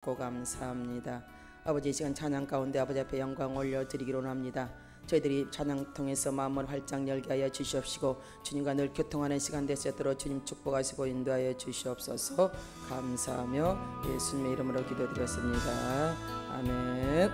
감사합니다. 아버지, 이 시간 찬양 가운데 아버지 앞에 영광 올려드리기로 합니다. 저희들이 찬양 통해서 마음을 활짝 열게 하여 주시옵시고 주님과 늘 교통하는 시간 되시도록 주님 축복하시고 인도하여 주시옵소서. 감사하며 예수님의 이름으로 기도드렸습니다. 아멘.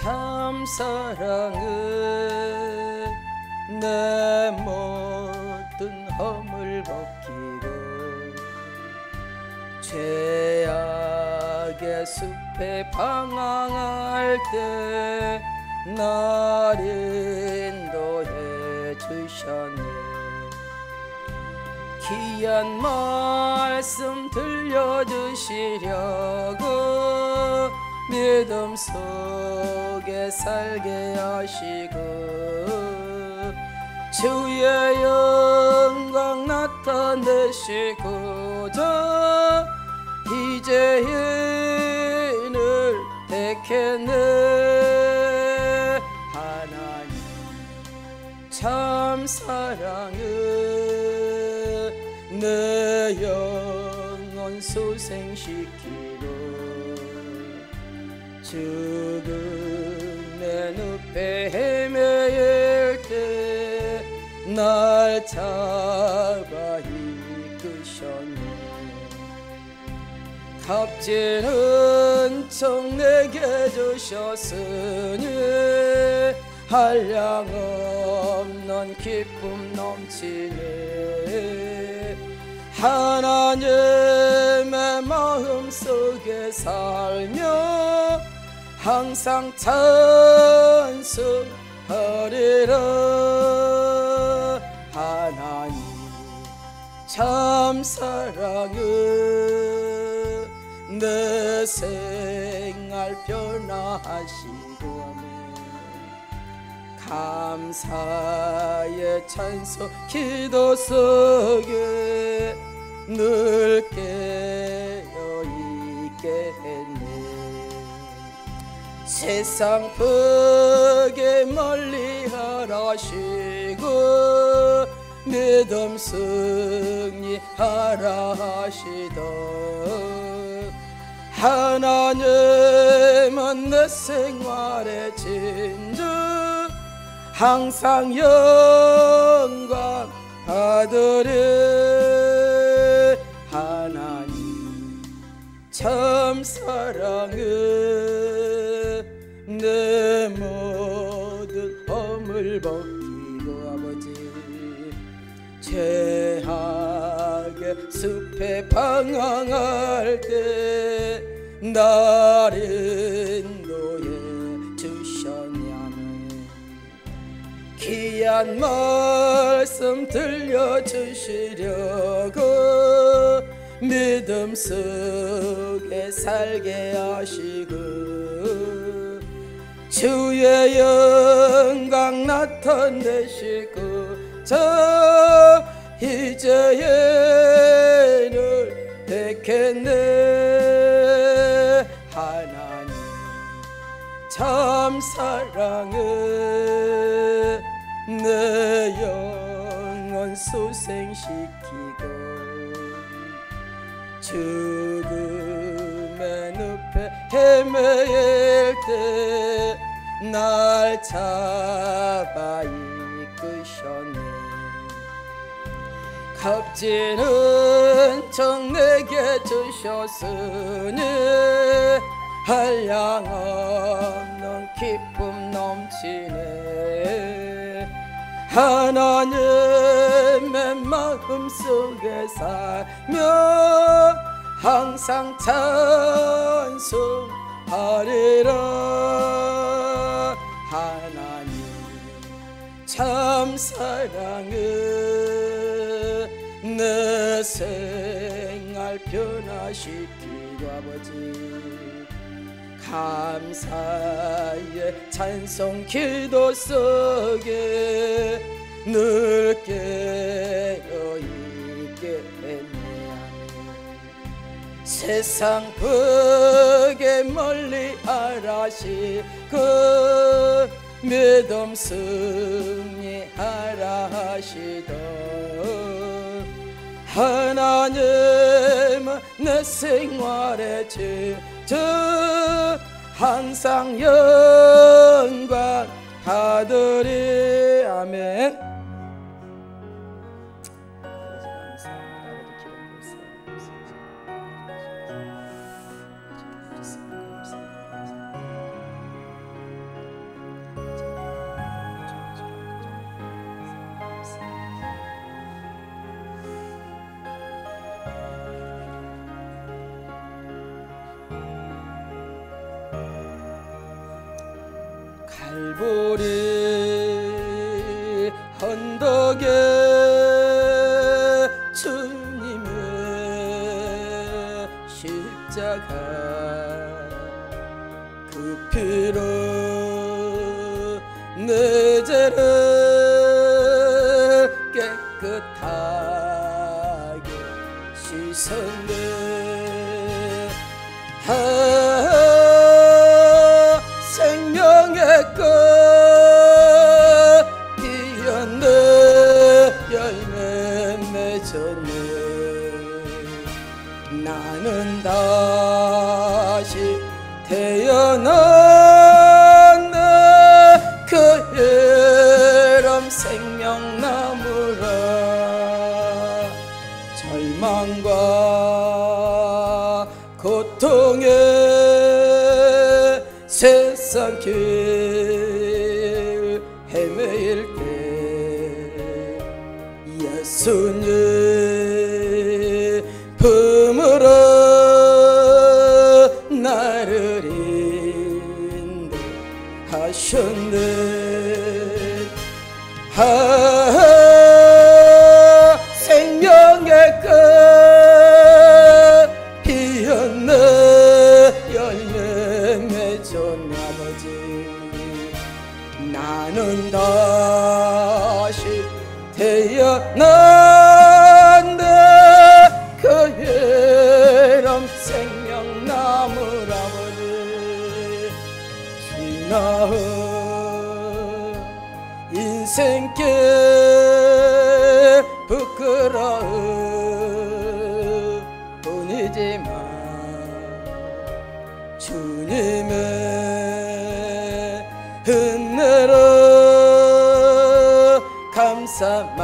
참 사랑은 내 모든 허물 벗기고 죄악의 숲에 방황할 때 날 인도해 주셨네. 귀한 말씀 들려주시려고 믿음 속에 살게 하시고 주의 영광 나타내시고자 이제인을 택했네. 하나님 참 사랑은 내 영혼 소생시키고 죽음의 늪에 헤매일 때 날 잡아 이끄셨네. 값진 은총 내게 주셨으니 한량 없는 기쁨 넘치네. 하나님의 마음속에 살며 항상 찬송하리라. 하나님 참 사랑은 내 생활 변화하시고 감사의 찬송 기도 속에 늘 깨어있게 했네. 세상 벽에 멀리하라시고 믿음 승리하라 하시던 하나님은 내 생활의 진주 항상 영광 받으리. 하나님 참 사랑은 내 모든 허물 벗기고 아버지 죄악의 숲에 방황할 때 날 인도해 주셨냐면 귀한 말씀 들려주시려고 믿음 속에 살게 하시고 주의 영광 나타내시고 저 이제인을 택했네. 하나님 참 사랑은 내 영혼 소생시키고 죽음의 늪에 헤매일 때 날 잡아 이끄셨네. 값진 은총 내게 주셨으니 한량 없는 기쁨 넘치네. 하나님의 마음속에 살며 항상 찬송하리라. 하나님 참 사랑은 내 생활 변화시키고 아버지 감사의 찬송 기도 속에 늘 깨어 있겠네. 세상 크게 멀리 알아시고 믿음 승리하라 하시던 하나님은 내 생활의 주주 항상 영광 받으리. 아멘. 갈보리 언덕에 주님의 십자가 그 피로 내 죄를 깨끗하게 씻었네. 생명의 꽃 피었네. 열매 맺었네. 나는 다시 태어났네. 그 이름 생명나무라. 절망과 고통에 세상 길 헤매일 때 예수님 품으로 나를 인도하셨네. 생명의 꽃 피었네. 열매 맺었네. 아버지 나는 다시 태어났네. 그 이름 생명나무라. 아버지 지나은 인생길 부끄러운 뿐이지만 주님의 은혜로 감사만이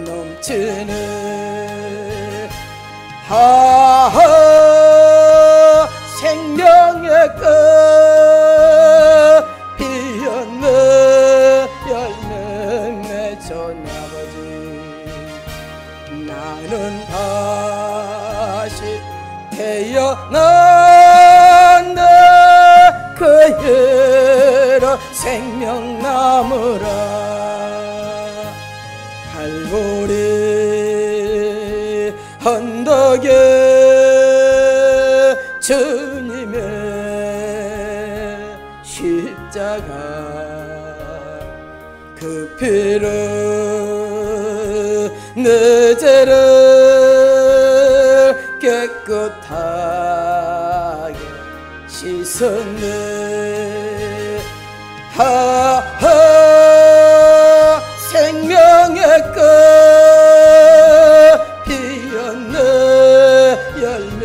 넘치는 생명의 꽃 피었네. 열매 맺었네. 아버지 나는 다시 태어났네. 그 이름 생명나무라. 갈보리 언덕에 주님의 십자가 그 피로 내 죄를 깨끗하게 씻었네. 생명의 꽃 피었네. 열매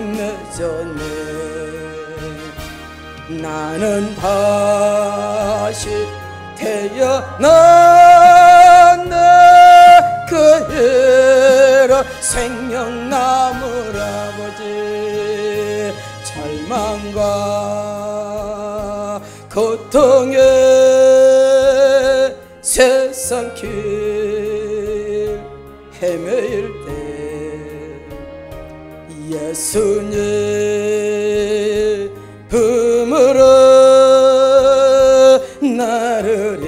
맺었네. 나는 다시 태어났네. 그 이름 생명나무라. 아버지 절망과 고통에 세상 길 헤매일 때 예수님 품으로 나를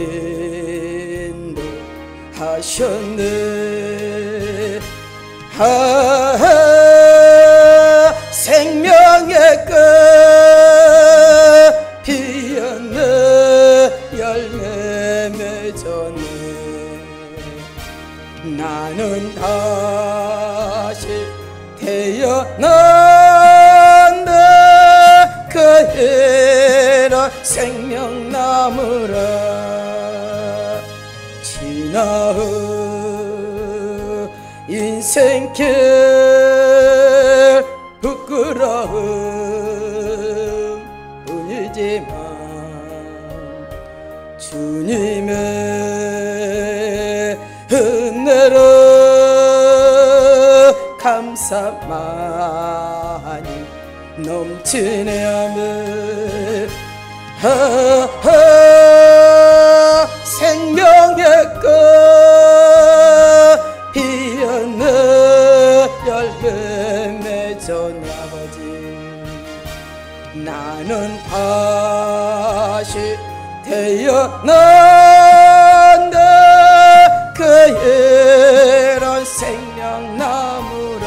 인도하셨네. 생명의 꽃 생명나무라 지나은 인생길 부끄러움 뿐이지만 주님의 은혜로 감사만이 넘치네 아멘. 생명의 꽃 피었네 열매 맺었네 아버지. 나는 다시 태어난다 그 이런 생명나무라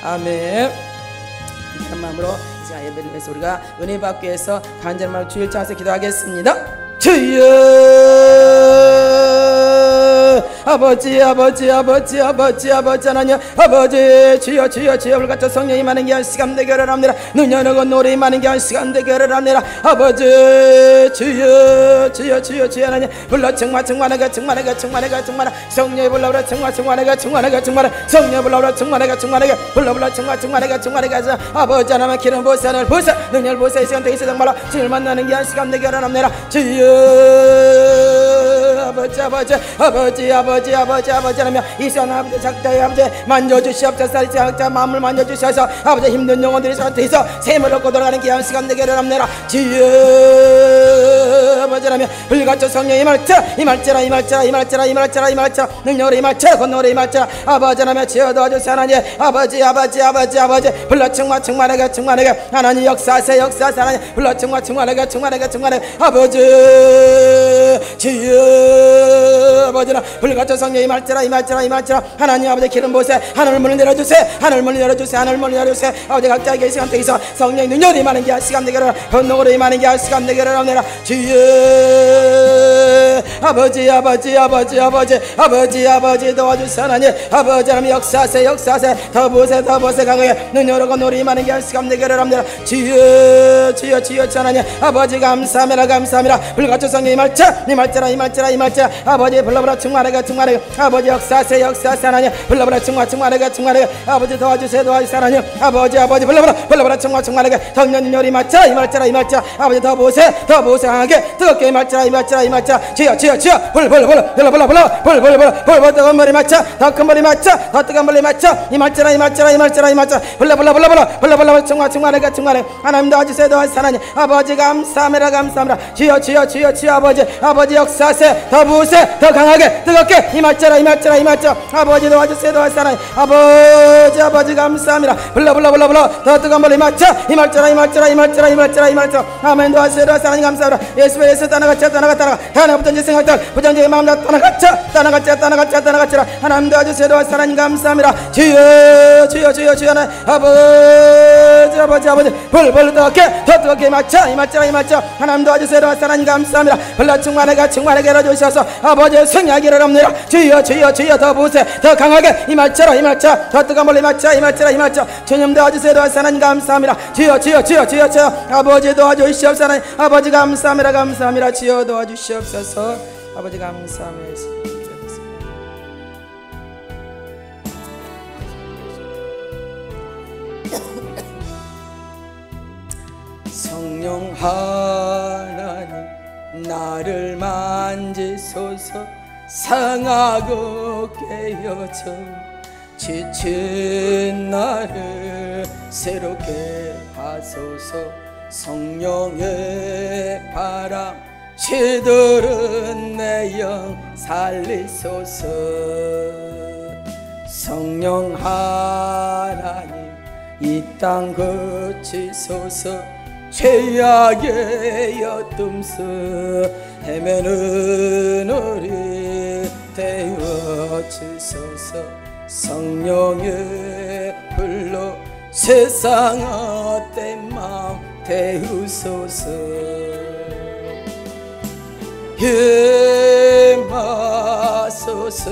아멘. 이런 마음으로 이제 예배를 위해서 우리가 은혜 받기 위해서 간절한 주일 찬양에서 기도하겠습니다. 주여 아버지 아버지 아버지 아버지 아버지 하나님 아버지 주여 주여 주여 불같은 성령이 임하는 게 한 시간 되게 하랍니다. 눈 여는 노래 임하는 게 한 시간 되게 하랍니다. 아버지 주여 주여 주여 주여 하나님 불러 충만하게 충만하게 충만하게 충만하게 성령이 불러불러 충만하게 충만하게 충만하게 성령이 불러불러 충만하게 충만하게 불러불러 충만하게 충만하게 하자. 아버지 하나님 기름 부으사 하늘 부으사 능력 부으사 이 시간 되게 세상 말로 주를 만나는 게 한 시간 되게 하랍니다. 주여 아버지 아버지 아버지 아버지 아버지 아버지 하나님 이 시간 아버지 작자의 아버지 만져주시옵소서. 작자 마음을 만져주셔서 아버지 힘든 영혼들이 상태에서 샘을 얻고 돌아가는 귀한 시간 되게 하랍니다. 주여 아버지 하나님 불같은 성령 임할자 임할자라 임할자라 임할자라 임할자라 임할자라 능력으로 임할자 권능으로 임할자. 아버지 하나님 지어 도와주세요. 하나님 아버지 아버지 아버지 아버지 불러 충만하게 충만하게 하나님 역사하세요 역사하세요. 하나님 불러 충만하게 충만하게 충만하게 아버지 주여 아버지나 불같은 성령 임할자라 임할자라 임할자라 하나님 아버지 기름 부으세요. 하늘 문을 열어주세요. 하늘 문을 열어주세요. 하늘 문을 열어주세요. 아버지 각자에게 시간 되기서 성령의 능력이 임하는 게 한 시간 되게 하라. 권능으로 임하는 게 한 시간 되게 하라. 주여 아버지 아버지 아버지 아버지 아버지 아버지 도와주세요. 하나님 아버지 하나님 역사하세요 역사하세요. 더 부으세요 더 부으세요 강하게 능력으로 권능으로 임하는 게 한 시간 되게 하라. 주여 주여 주여 하나님 아버지 감사합니다 감사합니다. 불같은 성령 임할자 임할자라 임할자라 임할자 아버지 불러보라 충만하게 충만하게 아버지 역사하세요 역사하세요. 하나님 불러보라 충만하게 충만하게 아버지 도와주세요 도와주세요. 하나님 아버지 아버지 불러보라 충만하게 성령 능력이 임할자 임할자라 임할자 아버지 더 부으세요 강하게 뜨겁게 임할자라 임할자라 임할자 주여 주여 주여 불 뜨거운 머리 맞자 더 큰 머리 맞자 더 뜨거운 머리 맞자 임할자라 임할자라 임할자라 임할자 불러 충만하게 충만하게 하나님 도와주세요 도와주세요. 하나님 아버지 감사합니다 감사합니다. 주여 주여 주여 주여 아버지 아버지 역사하세요 더 부으세요 더 강하게 뜨겁게 임할자라 임할자라 임할자 아버지 도와주세요 도와주세요. 하나님 아버지 아버지 감사합니다. 불러 더 뜨거운 머리 맞자 임할자라 임할자라 임할자라 임할자라 임할자 아멘 도와주세요 도와주세요. 하나님 감사합니다. 예수 떠나갔자 하나님 부전지 생각들 부전지의 마음 다 떠나갔자 하나님 도와주세요 도와주세요. 하나님 감사합니다. 주여 주여 주여 주여 하나님 아버지 불 뜨겁게 더 뜨겁게 임할자 임할자라 임할자 하나님 도와주세요 도와주세요. 하나님 감사합니다. 불러 충만하게 열어주셔서 아버지 승리하기를 합니다. 주여 주여 주여 더 부으세요 더 강하게 임할자라 임할자 더 뜨거운 물로 임할자 임할자 주님 도와주세요 도와주세요. 하나님 감사합니다. 주여 주여 주여 주여 주여 아버지 도와주시옵소서. 하나님 아버지 감사합니다 감사합니다. 주여 도와주시옵소서. 아버지 감사합니다. 성령 하나님 나를 만지소서. 상하고 깨어져 지친 나를 새롭게 하소서. 성령의 바람 시들은 내 영 살리소서. 성령 하나님 이 땅 고치소서. 죄악의 옅음서 헤매는 우리 되어주소서. 성령의 불로 세상 헛된 마음 태우소서. 임하소서.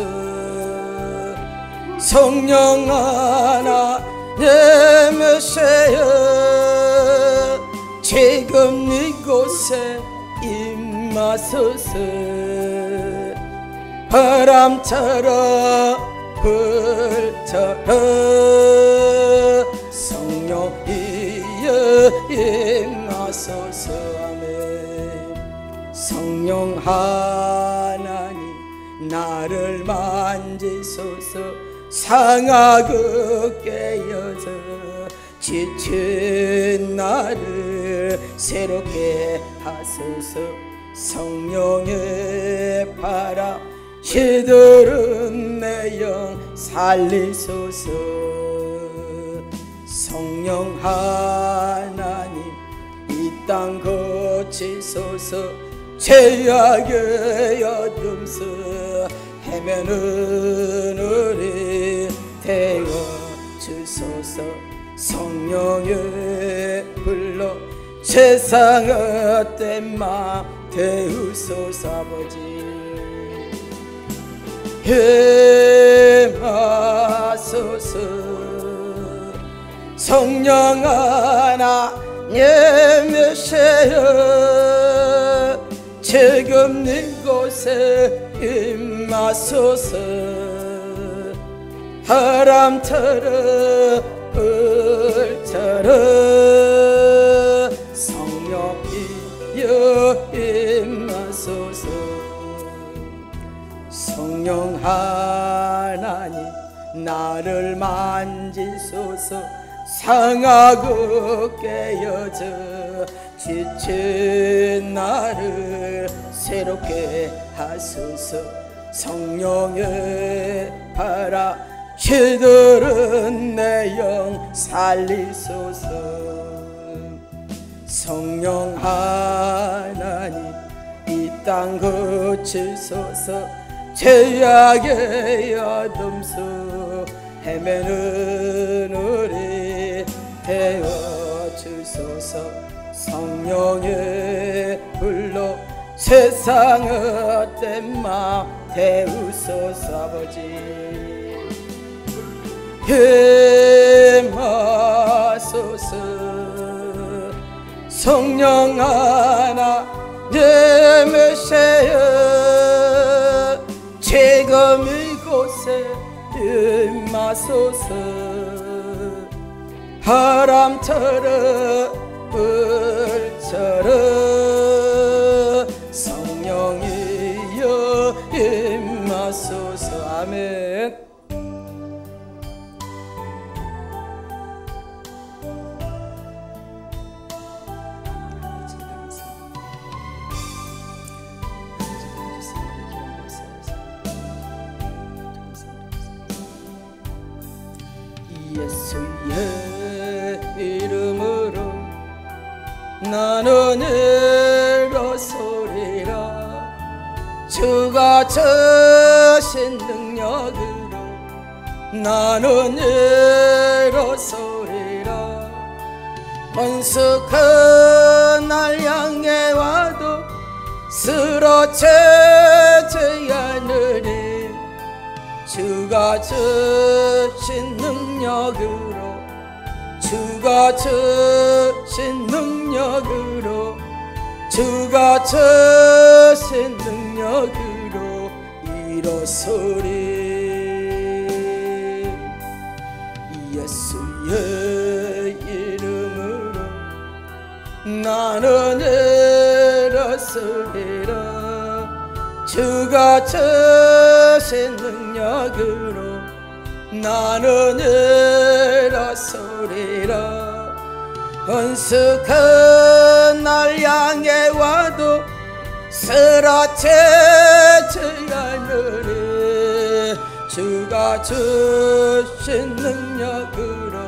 성령 하나 예매세요. 지금 이곳에 임하소서. 바람처럼 불처럼 성령이여 임하소서. 아멘. 성령 하나님 나를 만지소서. 상하고 깨어져 지친 나를 새롭게 하소서. 성령의 바람 시들은 내 영 살리소서. 성령 하나님 이 땅 고치소서. 죄악의 어둠서 헤매는 우리 태워주소서. 성령의 불러 세상 헛된 맘 태우소서. 아버지 임하소서. 성령 하나님이시여 지금 이곳에 임하소서. 바람처럼 불처럼 성령이여 임하소서. 성령 하나님 나를 만지소서. 상하고 깨어져 지친 나를 새롭게 하소서. 성령의 바람 시들은 내 영 살리소서. 성령 하나님 이 땅 고치소서. 죄악의 어둠서 헤매는 우리 태워주소서. 성령의 불로 세상 헛된 맘 태우소서. 아버지 임하소서. 성령 하나님이시여 지금 이곳에 임하소서. 바람처럼 불처럼 성령이여 임하소서. 아멘. 예수의 이름으로 나는 일어서리라. 주가 주신 능력으로 나는 일어서리라. 원수가 날 향해 와도 쓰러지지 않으리. 주가 주신 능력으로 주가 주신 능력으로 주가 주신 능력으로 일어서리. 예수의 이름으로 나는 일어서리라. 주가 주신 능력으로 나는 일어서리라. 원수가 날 향해 와도 쓰러지지 않으리. 주가 주신 능력으로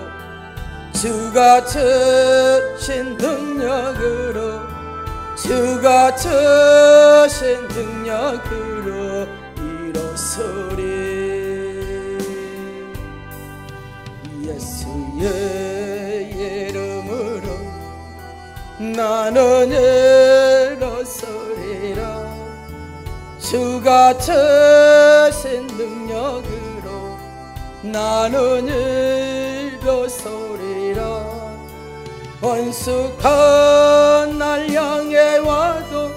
주가 주신 능력으로 주가 주신 능력으로 일어서리. 예수의 이름으로 나는 일어서리라. 주가 주신 능력으로 나는 일어서리라. 원수가 날 향해 와도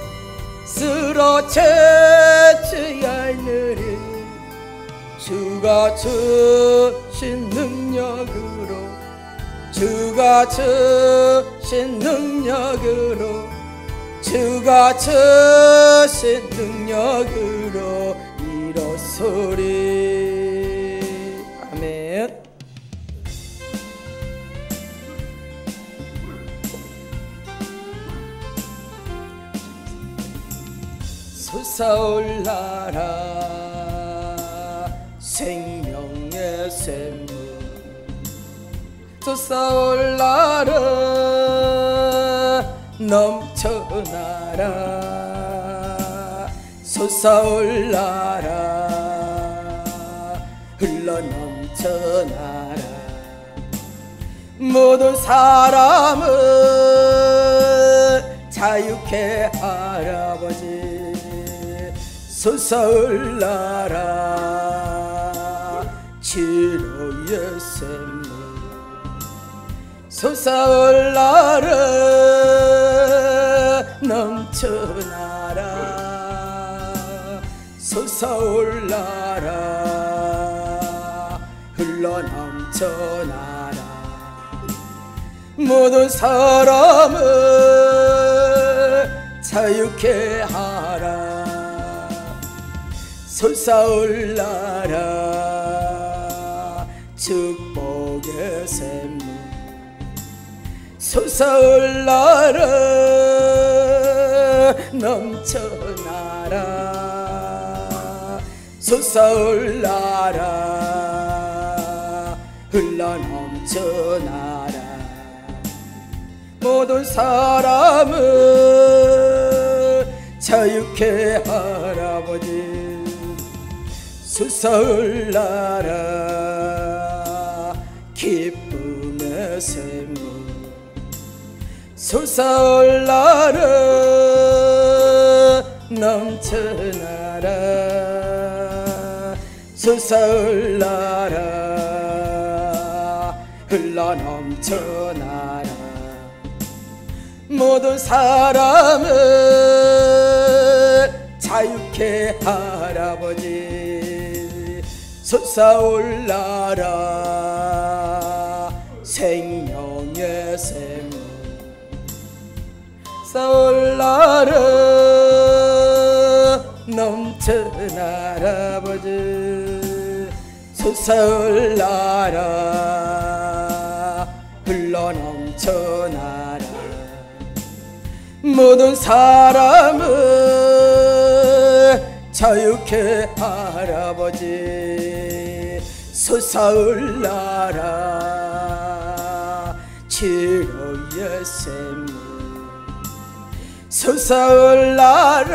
쓰러지지 않으리. 주가 주신 능력으로, 주가 주신 능력으로, 주가 주신 능력으로 일어서리. 아멘. 솟아올라라 생명의 샘물, 솟아올라라 넘쳐나라. 솟아올라라 흘러넘쳐나라. 모든 사람을 자유케 하라. 아버지 솟아올라라 치료의 샘물, 솟아올라라 넘쳐나라. 솟아올라라 흘러넘쳐나라. 모든 사람을 자유케 하라. 솟아올라라 축복의 샘물, 솟아올라라 넘쳐나라. 솟아올라라 흘러넘쳐나라. 모든 사람을 자유케 하라. 아버지 솟아올라라 기쁨의 샘물, 솟아올라라 넘쳐나라. 솟아올라라 흘러넘쳐나라. 모든 사람을 자유케 하라. 아버지 솟아올라라 생명의 샘물, 솟아올라라 넘쳐나라. 아버지 솟아올라라 흘러넘쳐나라. 모든 사람을 자유케 하라. 아버지 솟아올라라 치료의 샘물, 솟아올라라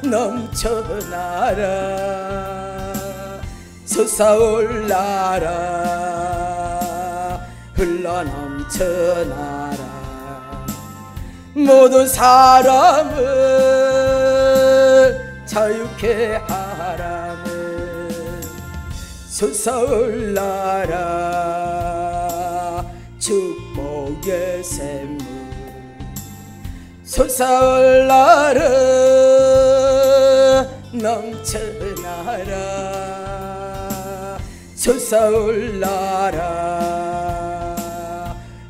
넘쳐나라. 솟아올라라 흘러넘쳐나라. 모든 사람을 자유케 하라네. 솟아올라라 축복의 샘물, 솟아올라라 넘쳐나라. 솟아올라라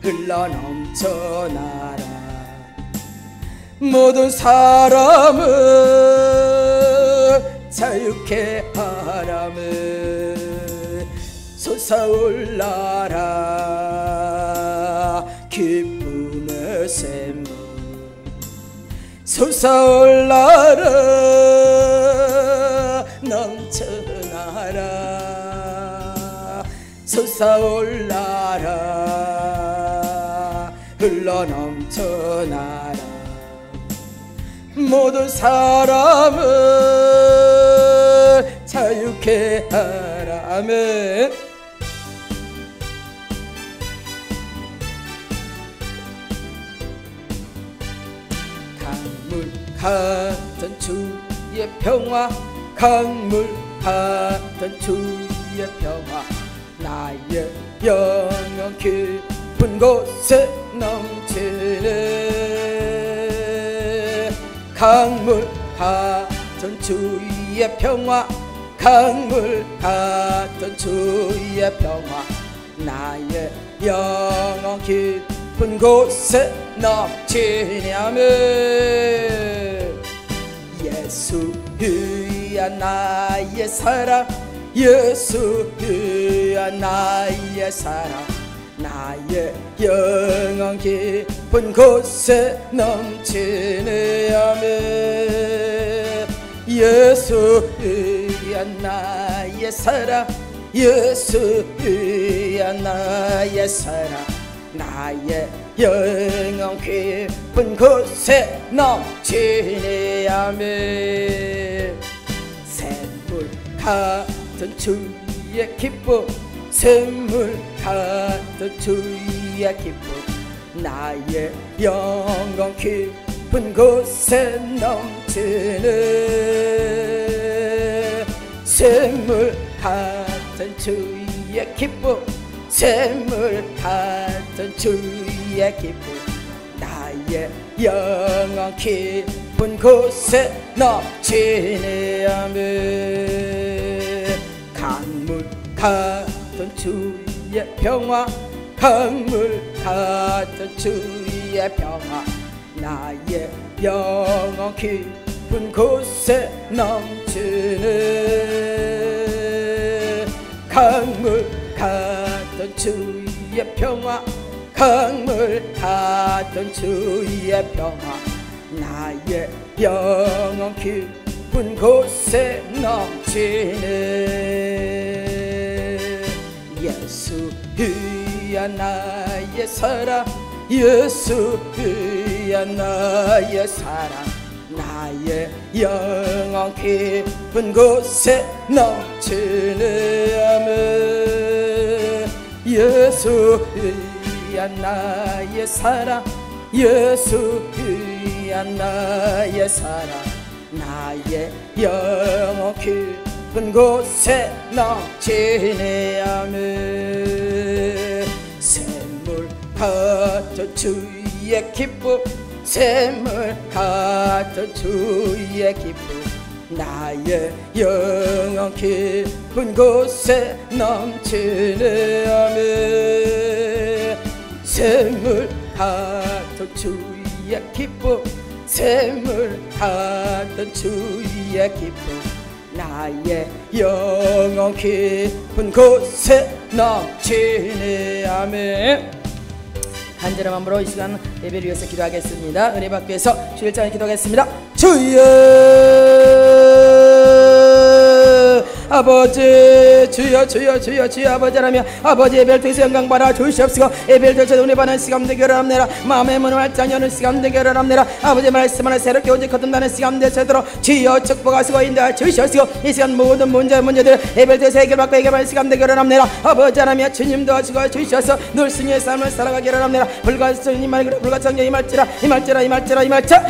흘러넘쳐나라. 모든 사람을 자유케 하라며 솟아올라라 기쁨의 샘물, 솟아올라라 넘쳐나라. 솟아올라라 흘러넘쳐나라. 모든 사람을 자유케 하라. 아멘. 강물 같은 주의 평화, 강물 같은 주의 평화, 나의 영혼 깊은 곳에 넘치는 강물 같은 주의 평화 강물 같은 주의 평화 나의 영혼 깊은 곳에 넘치냐면 예수 위한 나의 사랑 예수 위한 나의 사랑 나의 영혼 깊은 곳에 넘치네 아멘 예수 위한 나의 사랑 예수 위한 나의 사랑 나의 영혼 깊은 곳에 넘치네 아멘 샘물 같은 주의 기쁨 샘물 같은 주의 기쁨 나의 영혼 깊은 곳에 넘치는 샘물 같은 주의 기쁨 샘물 같은 주의 기쁨 나의 영혼 깊은 곳에 넘치네 아멘 강물 같은 주의 평화 강물 같은 주의 평화 나의 영혼 깊은 곳에 넘치는 강물 같은 주의 평화 강물 같은 주의 평화 나의 영혼 깊은 곳에 넘치네 예수 위한 나의 사랑 예수 위한 나의 사랑 나의 영혼 깊은 곳에 넘치네 아멘 예수 위한 나의 사랑 예수 위한 나의 사랑 나의 영혼 깊은 곳에 넘치네 아멘 샘물 같은 주의 기쁨 샘물 같은 주의 기쁨 나의 영혼 깊은 곳에 넘치네 아멘 샘물 같은 주의 기쁨 샘물 같은 주의 기쁨 나의 영혼 깊은 곳에 넘치네 아멘 간절한 마음으로 이 시간 예배를 위해서 기도하겠습니다. 은혜 받기 위해서 주일 전에 기도하겠습니다. 주여 아버지 주여 주여 주여 주여 아버지라며 아버지 예배를 통해서 영광 받아 주시옵시고 예배를 통해서 은혜 받는 시간 되기를 합니다. 마음의 문을 활짝 여는 시간 되기를 합니다. 아버지 말씀을 새롭게 오직 거듭나는 시간 되시도록 주여 축복하시고 인도하여 주시옵시고 이 시간 모든 문제들 예배를 통해서 해결받고 해결하는 시간 되기를 합니다. 아버지라며 주님 도와주고 주시옵소서 늘 승리의 삶을 살아가기를 합니다. 불가성님 말그로 불가성령 이말지라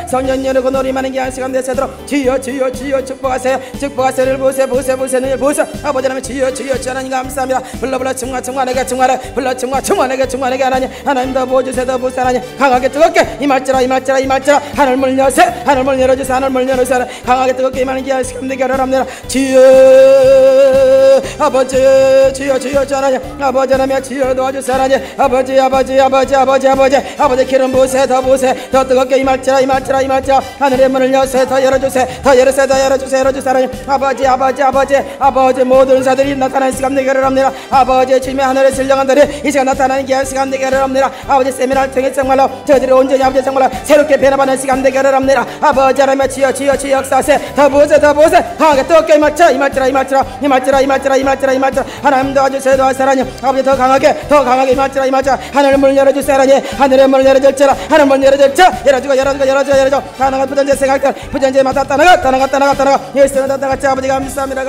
성령 여르고 놀이만한 귀한 시간 되시도록 주여 주여 주여 축복하세요. 축복하세요를 보세요 보세요 보세요 보세요 아버지라면 주여 주여 주 하나님 감사합니다. 불러 충만하게 불러 충만하게 하나님 더 보여주세요 더 보세요 하나님 강하게 뜨겁게 이말지라 하늘문 여세요 하늘문 열어주세요 하늘문 열어주세요 강하게 뜨겁게 임하는 귀한 시간 되기를 합니다. 주여 아버지 주여 주여 주 하나님 아버지라면 주여 도와주세요 하나님 아버지 기름 부으세요 더 부으세요 더 뜨겁게 이말지라 하늘의 문을 여세요 더 열어주세요 하나님 아버지 모든 은사들이 나타나는 시간 되기를 합니다. 아버지 주님의 하늘의 신령한들이 이 시간 나타나는 귀한 시간 되기를 합니다. 아버지 세미나를 통해 정말로 저희들이 온전히 아버지 정말로 새롭게 변화받는 시간 되기를 합니다. 아버지 하나님 주여 역사하세요 더 부으세요 강하게 뜨겁게 이말지라 하나님 도와주세요 하나님 아버지 더 강하게 이말지라 하늘의 문을 열어주세요 하나님 하늘의 문을 열어줄지라 하늘 문을 열어주고 가능한 부전제 생각들 부전제마다 따나가 예수는 따라같이 아버지 감사합니다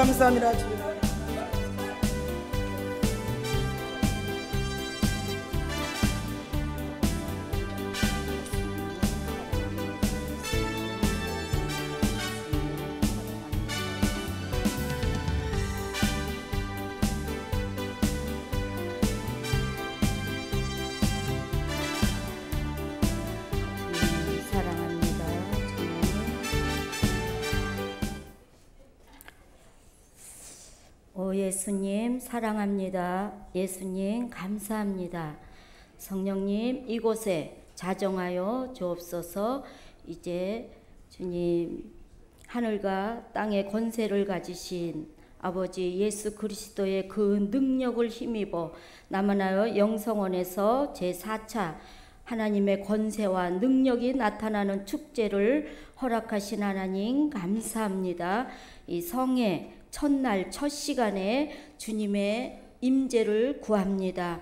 예수님 사랑합니다. 예수님 감사합니다. 성령님 이곳에 자정하여 주옵소서. 이제 주님 하늘과 땅의 권세를 가지신 아버지 예수 그리스도의 그 능력을 힘입어 남한하여 영성원에서 제4차 하나님의 권세와 능력이 나타나는 축제를 허락하신 하나님 감사합니다. 이 성의 첫날 첫 시간에 주님의 임재를 구합니다.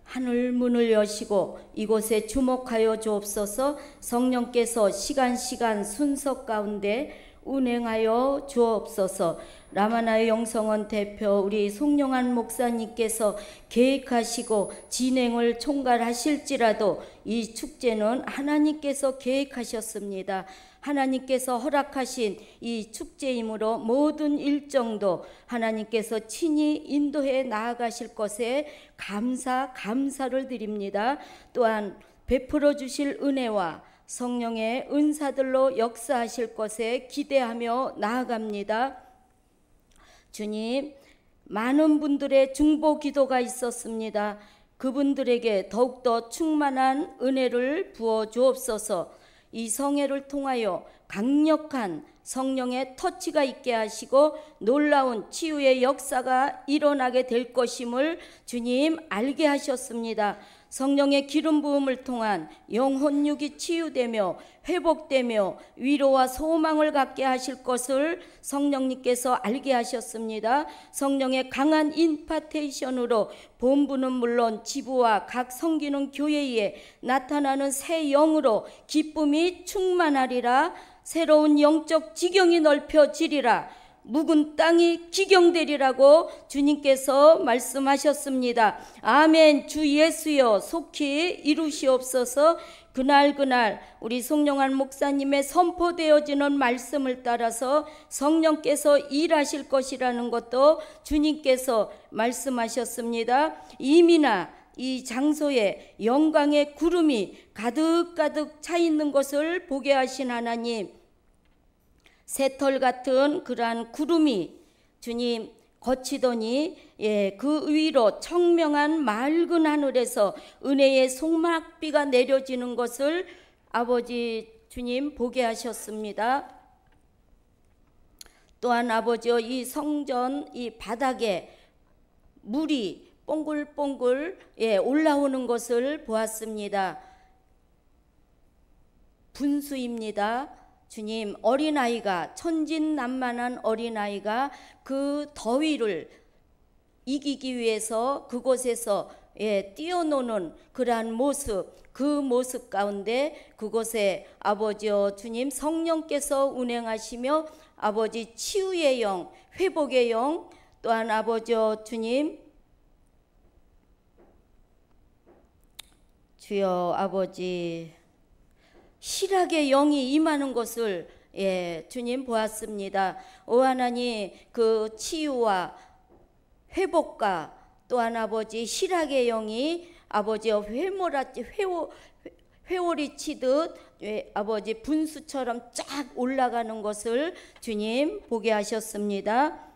하늘 문을 여시고 이곳에 주목하여 주옵소서. 성령께서 시간 순서 가운데 운행하여 주옵소서. 라마나의 영성원 대표 우리 송영한 목사님께서 계획하시고 진행을 총괄하실지라도 이 축제는 하나님께서 계획하셨습니다. 하나님께서 허락하신 이 축제이므로 모든 일정도 하나님께서 친히 인도해 나아가실 것에 감사를 드립니다. 또한 베풀어 주실 은혜와 성령의 은사들로 역사하실 것에 기대하며 나아갑니다. 주님, 많은 분들의 중보 기도가 있었습니다. 그분들에게 더욱더 충만한 은혜를 부어 주옵소서. 이 성회를 통하여 강력한 성령의 터치가 있게 하시고 놀라운 치유의 역사가 일어나게 될 것임을 주님 알게 하셨습니다. 성령의 기름 부음을 통한 영혼 육이 치유되며 회복되며 위로와 소망을 갖게 하실 것을 성령님께서 알게 하셨습니다. 성령의 강한 임파테이션으로 본부는 물론 지부와 각 섬기는 교회에 나타나는 새 영으로 기쁨이 충만하리라. 새로운 영적 지경이 넓혀지리라. 묵은 땅이 기경되리라고 주님께서 말씀하셨습니다. 아멘. 주 예수여 속히 이루시옵소서. 그날 우리 송영한 목사님의 선포되어지는 말씀을 따라서 성령께서 일하실 것이라는 것도 주님께서 말씀하셨습니다. 이미나 이 장소에 영광의 구름이 가득 차 있는 것을 보게 하신 하나님, 새털 같은 그러한 구름이 주님 거치더니 그 위로 청명한 맑은 하늘에서 은혜의 송막비가 내려지는 것을 아버지 주님 보게 하셨습니다. 또한 아버지여 이 성전 이 바닥에 물이 뽕글뽕글 올라오는 것을 보았습니다. 분수입니다. 주님, 어린아이가 천진난만한 어린아이가 그 더위를 이기기 위해서 그곳에서 뛰어노는 그러한 모습, 그 모습 가운데 그곳에 아버지여 주님 성령께서 운행하시며 아버지 치유의 영, 회복의 영, 또한 아버지여 주님 주여 아버지 실학의 영이 임하는 것을 주님 보았습니다. 오 하나님 그 치유와 회복과 또한 아버지 실학의 영이 아버지 회오리 치듯 아버지 분수처럼 쫙 올라가는 것을 주님 보게 하셨습니다.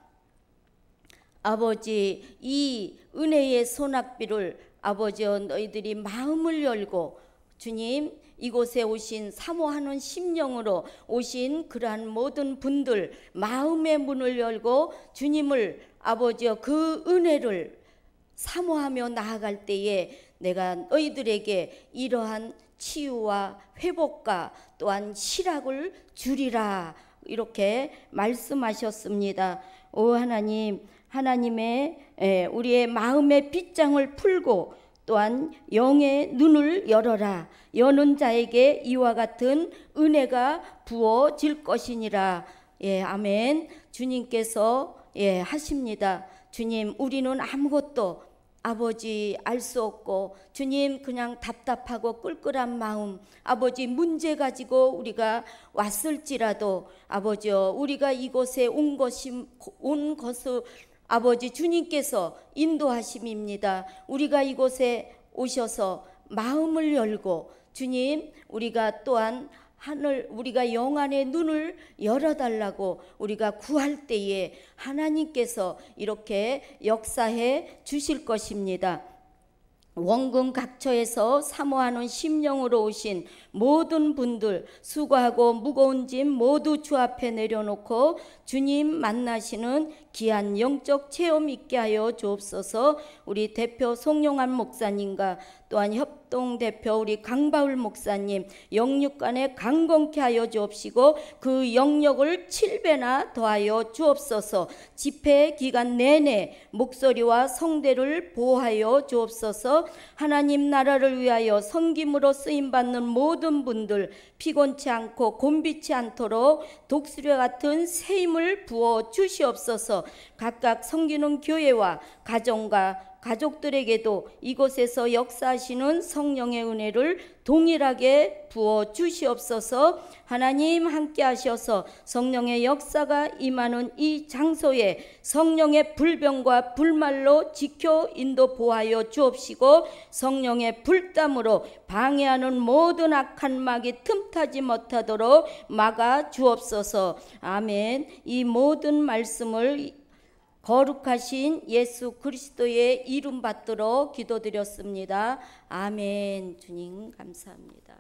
아버지 이 은혜의 소낙비를 아버지여 너희들이 마음을 열고 주님 이곳에 오신 사모하는 심령으로 오신 그러한 모든 분들 마음의 문을 열고 주님을 아버지여 그 은혜를 사모하며 나아갈 때에 내가 너희들에게 이러한 치유와 회복과 또한 실학을 주리라 이렇게 말씀하셨습니다. 오 하나님, 하나님의 우리의 마음의 빗장을 풀고 또한 영의 눈을 열어라. 여는 자에게 이와 같은 은혜가 부어질 것이니라. 아멘. 주님께서 하십니다. 주님, 우리는 아무것도 아버지 알 수 없고 주님 그냥 답답하고 꿀꿀한 마음 아버지 문제 가지고 우리가 왔을지라도 아버지여 우리가 이곳에 온 것을 아버지 주님께서 인도하심입니다. 우리가 이곳에 오셔서 마음을 열고 주님 우리가 또한 하늘 우리가 영안의 눈을 열어달라고 우리가 구할 때에 하나님께서 이렇게 역사해 주실 것입니다. 원금 각처에서 사모하는 심령으로 오신 모든 분들 수고하고 무거운 짐 모두 주 앞에 내려놓고 주님 만나시는 귀한 영적 체험 있게 하여 주옵소서. 우리 대표 송용환 목사님과 또한 협동 대표 우리 강바울 목사님 영육간에 강건케 하여 주옵시고 그 영역을 7배나 더하여 주옵소서. 집회 기간 내내 목소리와 성대를 보호하여 주옵소서. 하나님 나라를 위하여 섬김으로 쓰임받는 모든 분들 피곤치 않고 곤비치 않도록 독수리 같은 새 힘을 부어 주시옵소서. 각각 섬기는 교회와 가정과 가족들에게도 이곳에서 역사하시는 성령의 은혜를 동일하게 부어 주시옵소서. 하나님 함께 하셔서 성령의 역사가 임하는 이 장소에 성령의 불병과 불말로 지켜 인도 보하여 주옵시고 성령의 불담으로 방해하는 모든 악한 막이 틈타지 못하도록 막아 주옵소서. 아멘. 이 모든 말씀을 거룩하신 예수 그리스도의 이름 받들어 기도드렸습니다. 아멘. 주님 감사합니다.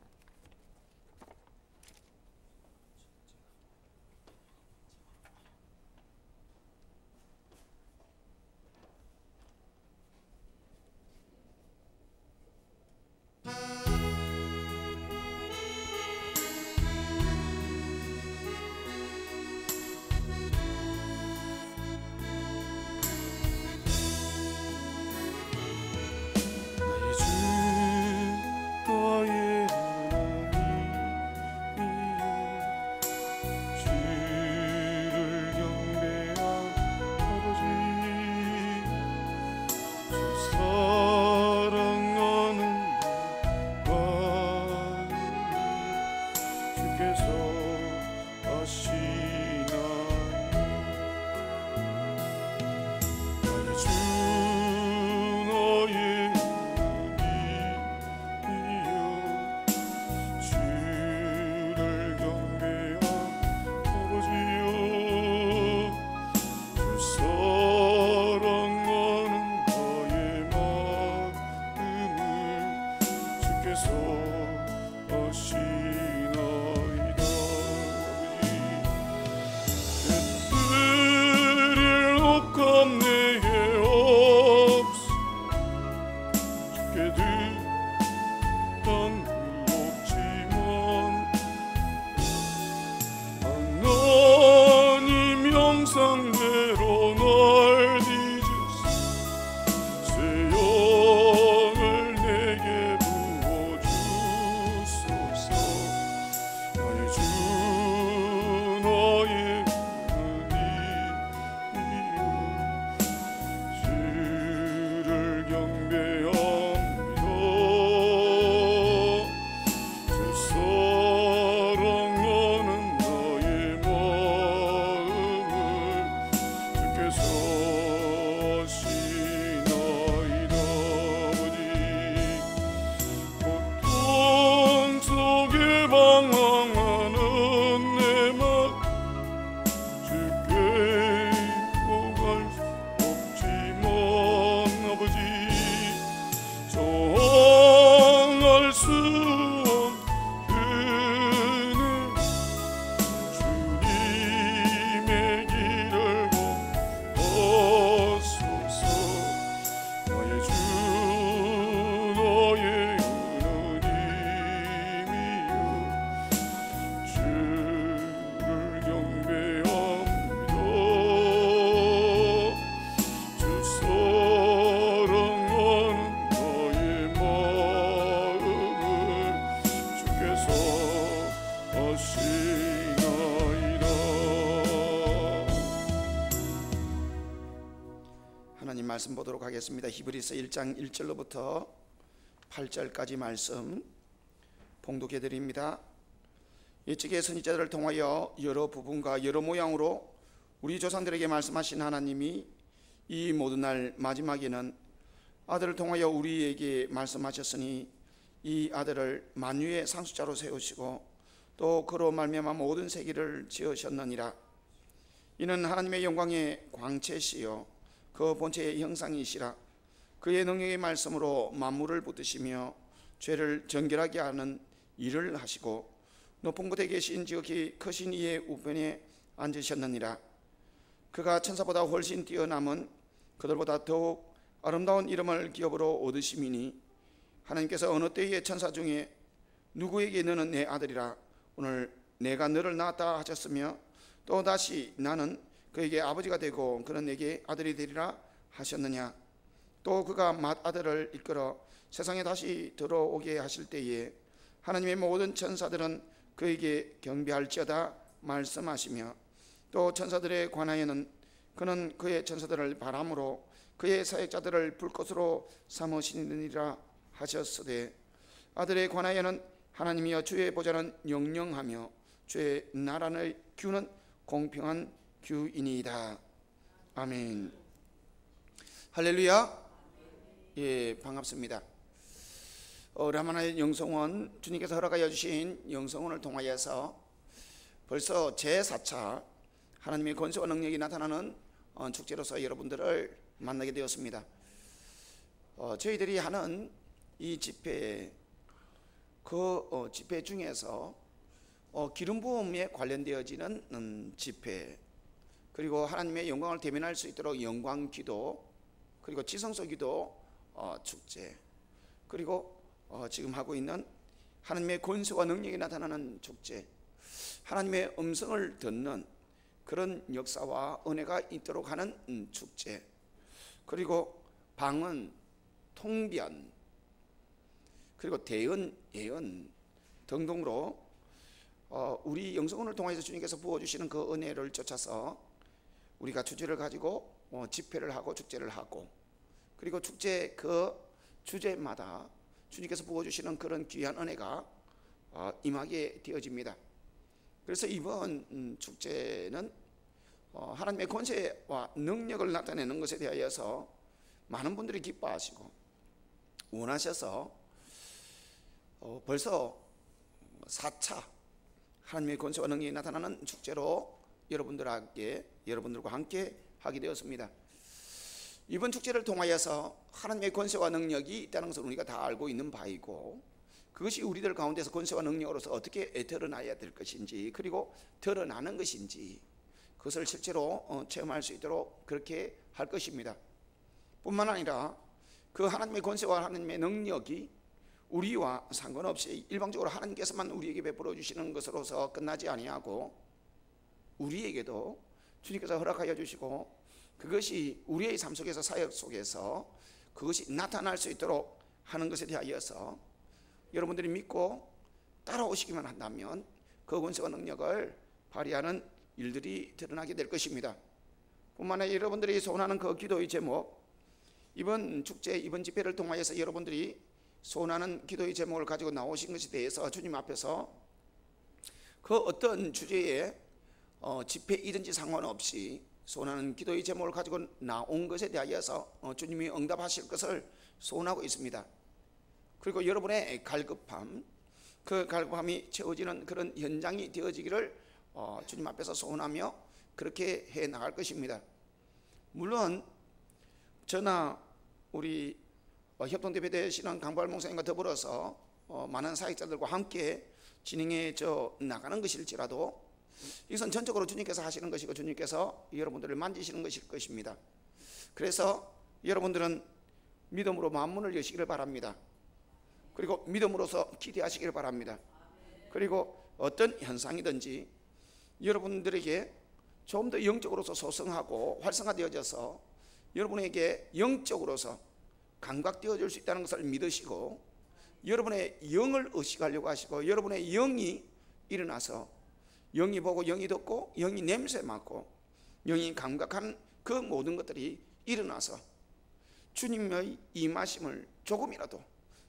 말씀 보도록 하겠습니다. 히브리서 1장 1절로부터 8절까지 말씀 봉독해 드립니다. 일찍의 선지자들을 통하여 여러 부분과 여러 모양으로 우리 조상들에게 말씀하신 하나님이 이 모든 날 마지막에는 아들을 통하여 우리에게 말씀하셨으니 이 아들을 만유의 상속자로 세우시고 또 그로 말미암아 모든 세계를 지으셨느니라. 이는 하나님의 영광의 광채시요 그 본체의 형상이시라. 그의 능력의 말씀으로 만물을 붙드시며 죄를 정결하게 하는 일을 하시고 높은 곳에 계신 지극히 크신 이의 우편에 앉으셨느니라. 그가 천사보다 훨씬 뛰어남은 그들보다 더욱 아름다운 이름을 기업으로 얻으심이니 하나님께서 어느 때에 천사 중에 누구에게 너는 내 아들이라 오늘 내가 너를 낳았다 하셨으며 또 다시 나는 그에게 아버지가 되고 그는 내게 아들이 되리라 하셨느냐. 또 그가 맏아들을 이끌어 세상에 다시 들어오게 하실 때에 하나님의 모든 천사들은 그에게 경배할지어다 말씀하시며 또 천사들에 관하여는 그는 그의 천사들을 바람으로 그의 사역자들을 불꽃으로 삼으시느니라 하셨으되 아들에 관하여는 하나님이여 주의 보좌는 영영하며 주의 나라의 규는 공평한 규이니이다. 아멘. 할렐루야. 예, 반갑습니다. 라마나의 영성원, 주님께서 허락하여 주신 영성원을 통하여서 벌써 제4차 하나님의 권세와 능력이 나타나는 축제로서 여러분들을 만나게 되었습니다. 저희들이 하는 이 집회, 그 집회 중에서 기름 부음에 관련되어지는 집회, 그리고 하나님의 영광을 대면할 수 있도록 영광 기도, 그리고 지성소 기도 축제, 그리고 지금 하고 있는 하나님의 권세와 능력이 나타나는 축제, 하나님의 음성을 듣는 그런 역사와 은혜가 있도록 하는 축제, 그리고 방언, 통변, 그리고 대언, 예언 등등으로 우리 영성원을 통해서 주님께서 부어주시는 그 은혜를 쫓아서 우리가 주제를 가지고 집회를 하고 축제를 하고, 그리고 축제 그 주제마다 주님께서 부어주시는 그런 귀한 은혜가 임하게 되어집니다. 그래서 이번 축제는 하나님의 권세와 능력을 나타내는 것에 대하여서 많은 분들이 기뻐하시고 원하셔서 벌써 4차 하나님의 권세와 능력이 나타나는 축제로 여러분들과 함께 하게 되었습니다. 이번 축제를 통하여서 하나님의 권세와 능력이 있다는 것을 우리가 다 알고 있는 바이고, 그것이 우리들 가운데서 권세와 능력으로서 어떻게 드러나야 될 것인지, 그리고 드러나는 것인지, 그것을 실제로 체험할 수 있도록 그렇게 할 것입니다. 뿐만 아니라 그 하나님의 권세와 하나님의 능력이 우리와 상관없이 일방적으로 하나님께서만 우리에게 베풀어 주시는 것으로서 끝나지 아니하고 우리에게도 주님께서 허락하여 주시고 그것이 우리의 삶 속에서, 사역 속에서 그것이 나타날 수 있도록 하는 것에 대하여서 여러분들이 믿고 따라오시기만 한다면 그 권세와 능력을 발휘하는 일들이 드러나게 될 것입니다. 뿐만 아니라 여러분들이 소원하는 그 기도의 제목, 이번 축제, 이번 집회를 통하여서 여러분들이 소원하는 기도의 제목을 가지고 나오신 것에 대해서 주님 앞에서 그 어떤 주제의 집회이든지 상관없이 소원하는 기도의 제목을 가지고 나온 것에 대하여서 주님이 응답하실 것을 소원하고 있습니다. 그리고 여러분의 갈급함, 그 갈급함이 채워지는 그런 현장이 되어지기를 주님 앞에서 소원하며 그렇게 해 나갈 것입니다. 물론 저나 우리 협동대표 되시는 강발 목사님과 더불어서 많은 사역자들과 함께 진행해 나가는 것일지라도 이것은 전적으로 주님께서 하시는 것이고 주님께서 여러분들을 만지시는 것일 것입니다. 그래서 여러분들은 믿음으로 마음문을 여시기를 바랍니다. 그리고 믿음으로서 기대하시기를 바랍니다. 그리고 어떤 현상이든지 여러분들에게 좀 더 영적으로서 소성하고 활성화되어져서 여러분에게 영적으로서 감각되어질 수 있다는 것을 믿으시고 여러분의 영을 의식하려고 하시고 여러분의 영이 일어나서 영이 보고 영이 듣고 영이 냄새 맡고 영이 감각하는 그 모든 것들이 일어나서 주님의 임하심을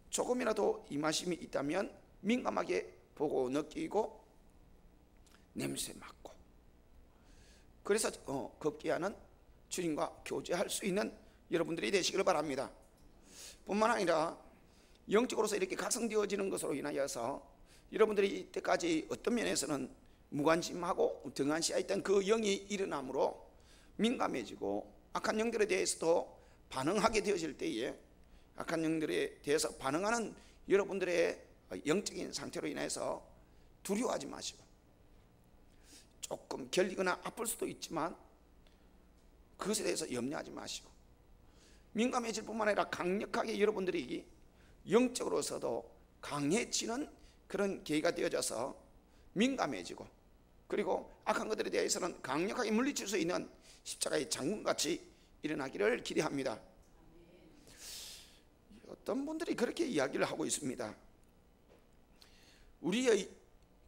조금이라도 임하심이 있다면 민감하게 보고 느끼고 냄새 맡고, 그래서 급기야는 주님과 교제할 수 있는 여러분들이 되시기를 바랍니다. 뿐만 아니라 영적으로서 이렇게 각성되어지는 것으로 인하여서 여러분들이 이때까지 어떤 면에서는 무관심하고 등한시했던 그 영이 일어남으로 민감해지고 악한 영들에 대해서도 반응하게 되어질 때에 악한 영들에 대해서 반응하는 여러분들의 영적인 상태로 인해서 두려워하지 마시고, 조금 결리거나 아플 수도 있지만 그것에 대해서 염려하지 마시고, 민감해질 뿐만 아니라 강력하게 여러분들이 영적으로서도 강해지는 그런 계기가 되어져서 민감해지고, 그리고 악한 것들에 대해서는 강력하게 물리칠 수 있는 십자가의 장군같이 일어나기를 기대합니다. 어떤 분들이 그렇게 이야기를 하고 있습니다. 우리의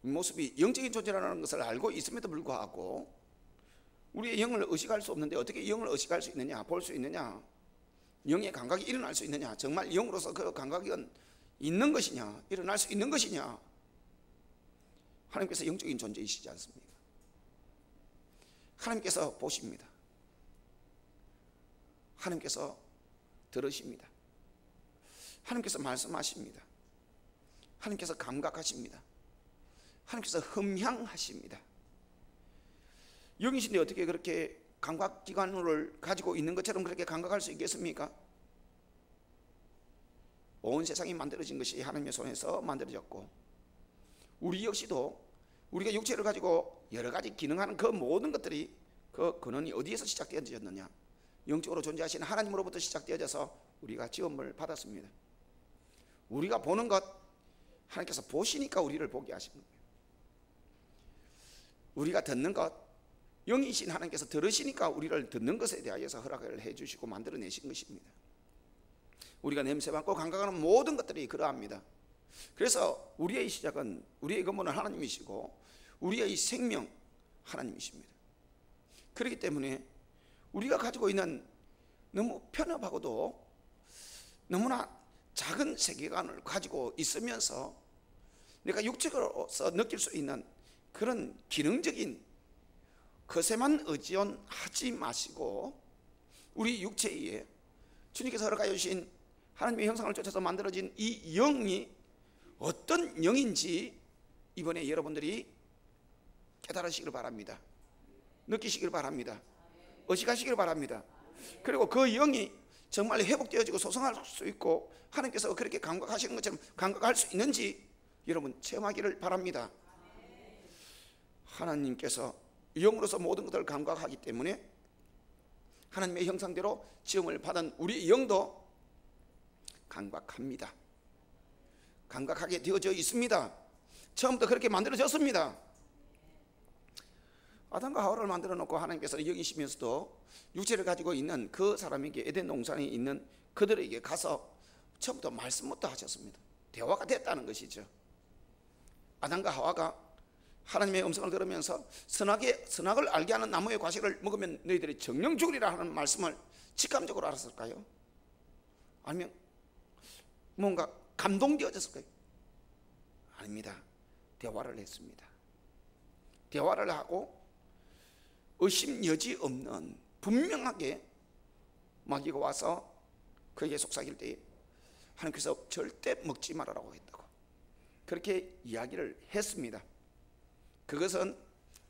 모습이 영적인 존재라는 것을 알고 있음에도 불구하고 우리의 영을 의식할 수 없는데 어떻게 영을 의식할 수 있느냐, 볼 수 있느냐, 영의 감각이 일어날 수 있느냐, 정말 영으로서 그 감각이 있는 것이냐, 일어날 수 있는 것이냐. 하나님께서 영적인 존재이시지 않습니까? 하나님께서 보십니다. 하나님께서 들으십니다. 하나님께서 말씀하십니다. 하나님께서 감각하십니다. 하나님께서 흠향하십니다. 영이신데 어떻게 그렇게 감각기관을 가지고 있는 것처럼 그렇게 감각할 수 있겠습니까? 온 세상이 만들어진 것이 하나님의 손에서 만들어졌고, 우리 역시도 우리가 육체를 가지고 여러 가지 기능하는 그 모든 것들이 그 근원이 어디에서 시작되어졌느냐? 영적으로 존재하시는 하나님으로부터 시작되어져서 우리가 지음을 받았습니다. 우리가 보는 것, 하나님께서 보시니까 우리를 보게 하신 거예요. 우리가 듣는 것, 영이신 하나님께서 들으시니까 우리를 듣는 것에 대하여서 허락을 해주시고 만들어내신 것입니다. 우리가 냄새 맡고 감각하는 모든 것들이 그러합니다. 그래서 우리의 시작은, 우리의 근본은 하나님이시고 우리의 생명 하나님이십니다. 그렇기 때문에 우리가 가지고 있는 너무 편협하고도 너무나 작은 세계관을 가지고 있으면서 내가 육체로서 느낄 수 있는 그런 기능적인 것에만 의존하지 마시고, 우리 육체에 주님께서 허락하여 주신 하나님의 형상을 쫓아서 만들어진 이 영이 어떤 영인지 이번에 여러분들이 깨달으시길 바랍니다. 느끼시길 바랍니다. 의식하시길 바랍니다. 그리고 그 영이 정말 회복되어지고 소성할 수 있고 하나님께서 그렇게 감각하시는 것처럼 감각할 수 있는지 여러분 체험하기를 바랍니다. 하나님께서 영으로서 모든 것을 감각하기 때문에 하나님의 형상대로 지음을 받은 우리 영도 감각합니다. 감각하게 되어져 있습니다. 처음부터 그렇게 만들어졌습니다. 아담과 하와를 만들어 놓고 하나님께서는 영이시면서도 육체를 가지고 있는 그 사람에게, 에덴 동산에 있는 그들에게 가서 처음부터 말씀부터 하셨습니다. 대화가 됐다는 것이죠. 아담과 하와가 하나님의 음성을 들으면서 선악을 알게 하는 나무의 과실을 먹으면 너희들이 정령 죽으리라 하는 말씀을 직감적으로 알았을까요? 아니면 뭔가 감동되어졌을까요? 아닙니다. 대화를 했습니다. 대화를 하고 의심 여지 없는 분명하게 마귀가 와서 그에게 속삭일 때에 하나님께서 절대 먹지 말아라고 했다고 그렇게 이야기를 했습니다. 그것은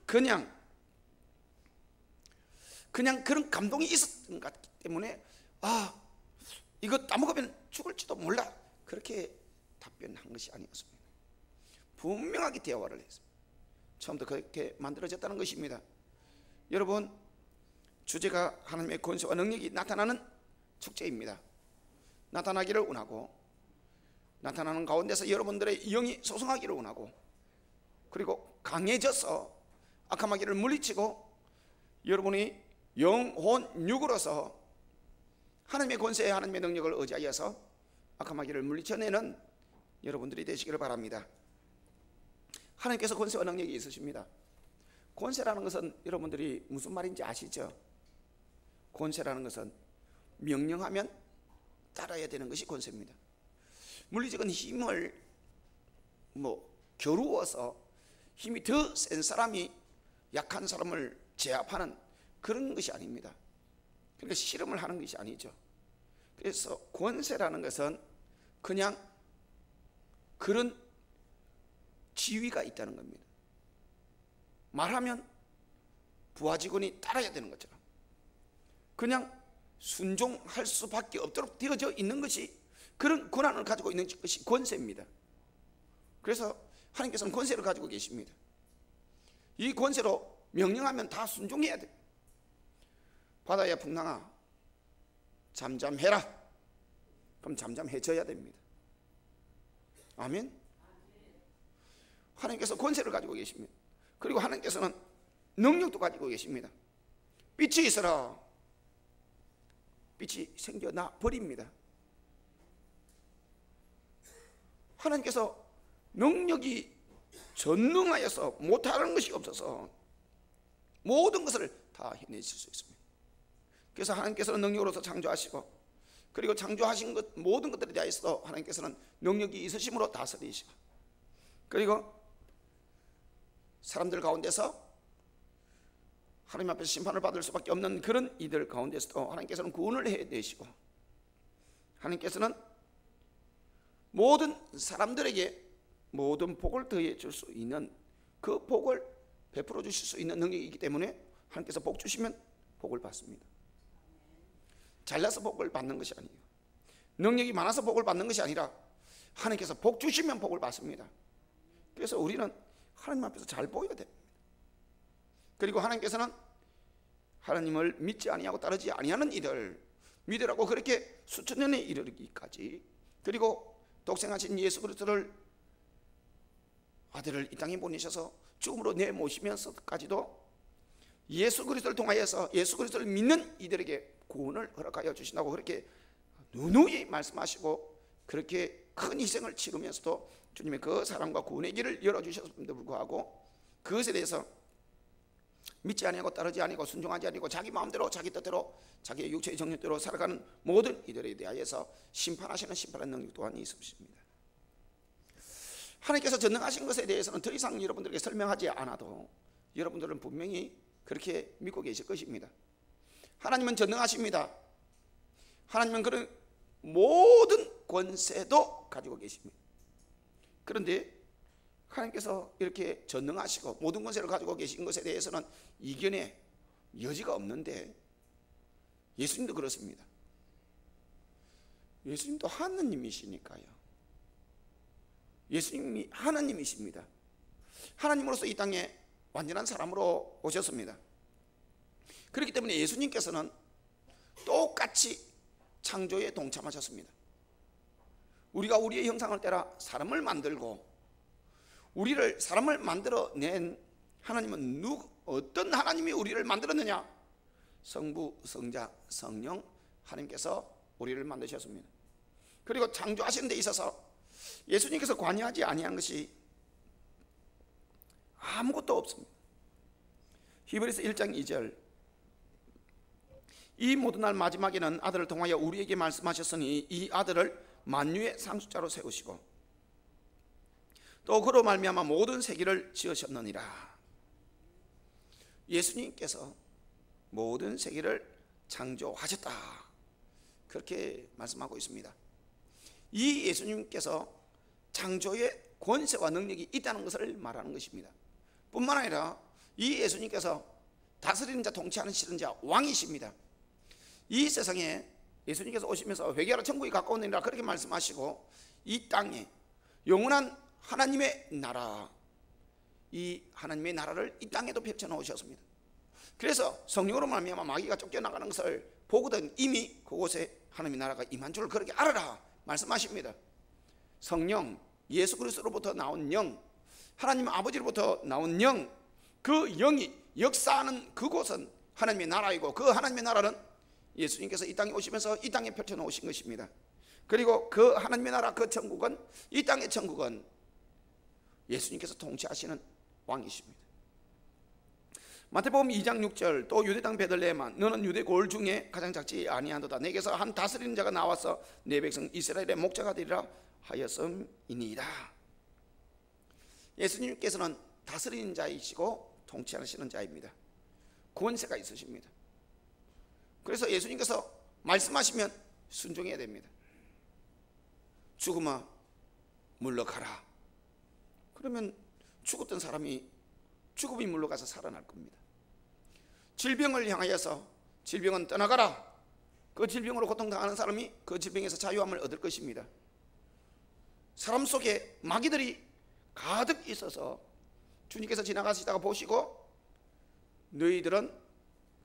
그냥 그런 감동이 있었던 것 같기 때문에 이거 따먹으면 죽을지도 몰라, 그렇게 답변한 것이 아니었습니다. 분명하게 대화를 했습니다. 처음부터 그렇게 만들어졌다는 것입니다. 여러분, 주제가 하나님의 권세와 능력이 나타나는 축제입니다. 나타나기를 원하고, 나타나는 가운데서 여러분들의 영이 소성하기를 원하고, 그리고 강해져서 악한 마귀를 물리치고 여러분이 영혼 육으로서 하나님의 권세, 하나님의 능력을 의지하여서 악한 마귀를 물리쳐내는 여러분들이 되시기를 바랍니다. 하나님께서 권세와 능력이 있으십니다. 권세라는 것은 여러분들이 무슨 말인지 아시죠? 권세라는 것은 명령하면 따라야 되는 것이 권세입니다. 물리적인 힘을 겨루어서 힘이 더 센 사람이 약한 사람을 제압하는 그런 것이 아닙니다. 그러니까 실험을 하는 것이 아니죠. 그래서 권세라는 것은 그냥 그런 지위가 있다는 겁니다. 말하면 부하 직원이 따라야 되는 것처럼 그냥 순종할 수밖에 없도록 되어져 있는 것이, 그런 권한을 가지고 있는 것이 권세입니다. 그래서 하나님께서는 권세를 가지고 계십니다. 이 권세로 명령하면 다 순종해야 돼. 바다야 풍랑아 잠잠해라. 그럼 잠잠해져야 됩니다. 아멘. 하나님께서 권세를 가지고 계십니다. 그리고 하나님께서는 능력도 가지고 계십니다. 빛이 있어라. 빛이 생겨나 버립니다. 하나님께서 능력이 전능하여서 못하는 것이 없어서 모든 것을 다 해내실 수 있습니다. 그래서 하나님께서는 능력으로서 창조하시고, 그리고 창조하신 것 모든 것들에 대해서 하나님께서는 능력이 있으심으로 다스리시고, 그리고 사람들 가운데서 하나님 앞에서 심판을 받을 수밖에 없는 그런 이들 가운데서도 하나님께서는 구원을 해내시고, 하나님께서는 모든 사람들에게 모든 복을 더해 줄 수 있는, 그 복을 베풀어 주실 수 있는 능력이 있기 때문에 하나님께서 복 주시면 복을 받습니다. 잘나서 복을 받는 것이 아니에요. 능력이 많아서 복을 받는 것이 아니라 하나님께서 복 주시면 복을 받습니다. 그래서 우리는 하나님 앞에서 잘 보여야 됩니다. 그리고 하나님께서는 하나님을 믿지 아니하고 따르지 아니하는 이들 믿으라고 그렇게 수천 년에 이르기까지, 그리고 독생하신 예수 그리스도를 아들을 이 땅에 보내셔서 죽음으로 내모시면서까지도 예수 그리스도를 통하여서 예수 그리스도를 믿는 이들에게 구원을 허락하여 주신다고 그렇게 누누이 말씀하시고, 그렇게 큰 희생을 치르면서도 주님의 그 사랑과 구원의 길을 열어주셨음에도 불구하고 그것에 대해서 믿지 아니하고 따르지 아니하고 순종하지 아니하고 자기 마음대로 자기 뜻대로 자기의 육체의 정욕대로 살아가는 모든 이들에 대하여서 심판하시는 심판의 능력 또한 있으십니다. 하나님께서 전능하신 것에 대해서는 더 이상 여러분들에게 설명하지 않아도 여러분들은 분명히 그렇게 믿고 계실 것입니다. 하나님은 전능하십니다. 하나님은 그런 모든 권세도 가지고 계십니다. 그런데 하나님께서 이렇게 전능하시고 모든 권세를 가지고 계신 것에 대해서는 이견의 여지가 없는데, 예수님도 그렇습니다. 예수님도 하느님이시니까요. 예수님이 하나님이십니다. 하나님으로서 이 땅에 완전한 사람으로 오셨습니다. 그렇기 때문에 예수님께서는 똑같이 창조에 동참하셨습니다. 우리가 우리의 형상을 따라 사람을 만들고, 우리를 사람을 만들어낸 하나님은 어떤 하나님이 우리를 만들었느냐? 성부, 성자, 성령 하나님께서 우리를 만드셨습니다. 그리고 창조하시는 데 있어서 예수님께서 관여하지 아니한 것이 아무것도 없습니다. 히브리서 1장 2절, 이 모든 날 마지막에는 아들을 통하여 우리에게 말씀하셨으니 이 아들을 만유의 상속자로 세우시고 또 그로 말미암아 모든 세계를 지으셨느니라. 예수님께서 모든 세계를 창조하셨다, 그렇게 말씀하고 있습니다. 이 예수님께서 창조의 권세와 능력이 있다는 것을 말하는 것입니다. 뿐만 아니라 이 예수님께서 다스리는 자, 통치하는 자, 왕이십니다. 이 세상에 예수님께서 오시면서 회개하라 천국이 가까우니라 그렇게 말씀하시고, 이 땅에 영원한 하나님의 나라, 이 하나님의 나라를 이 땅에도 펼쳐놓으셨습니다. 그래서 성령으로 말미암아 마귀가 쫓겨나가는 것을 보거든 이미 그곳에 하나님의 나라가 임한 줄 그렇게 알아라 말씀하십니다. 성령, 예수 그리스도로부터 나온 영, 하나님 아버지로부터 나온 영, 그 영이 역사하는 그곳은 하나님의 나라이고, 그 하나님의 나라는 예수님께서 이 땅에 오시면서 이 땅에 펼쳐놓으신 것입니다. 그리고 그 하나님의 나라, 그 천국은, 이 땅의 천국은 예수님께서 통치하시는 왕이십니다. 마태복음 2장 6절, 또 유대 땅 베들레헴아 너는 유대 고을 중에 가장 작지 아니하도다. 내게서 한 다스리는 자가 나와서 내 백성 이스라엘의 목자가 되리라 하였음이니이다. 예수님께서는 다스리는 자이시고 통치하시는 자입니다. 권세가 있으십니다. 그래서 예수님께서 말씀하시면 순종해야 됩니다. 죽음아 물러가라. 그러면 죽었던 사람이 죽음이 물러가서 살아날 겁니다. 질병을 향하여서 질병은 떠나가라. 그 질병으로 고통당하는 사람이 그 질병에서 자유함을 얻을 것입니다. 사람 속에 마귀들이 가득 있어서 주님께서 지나가시다가 보시고 너희들은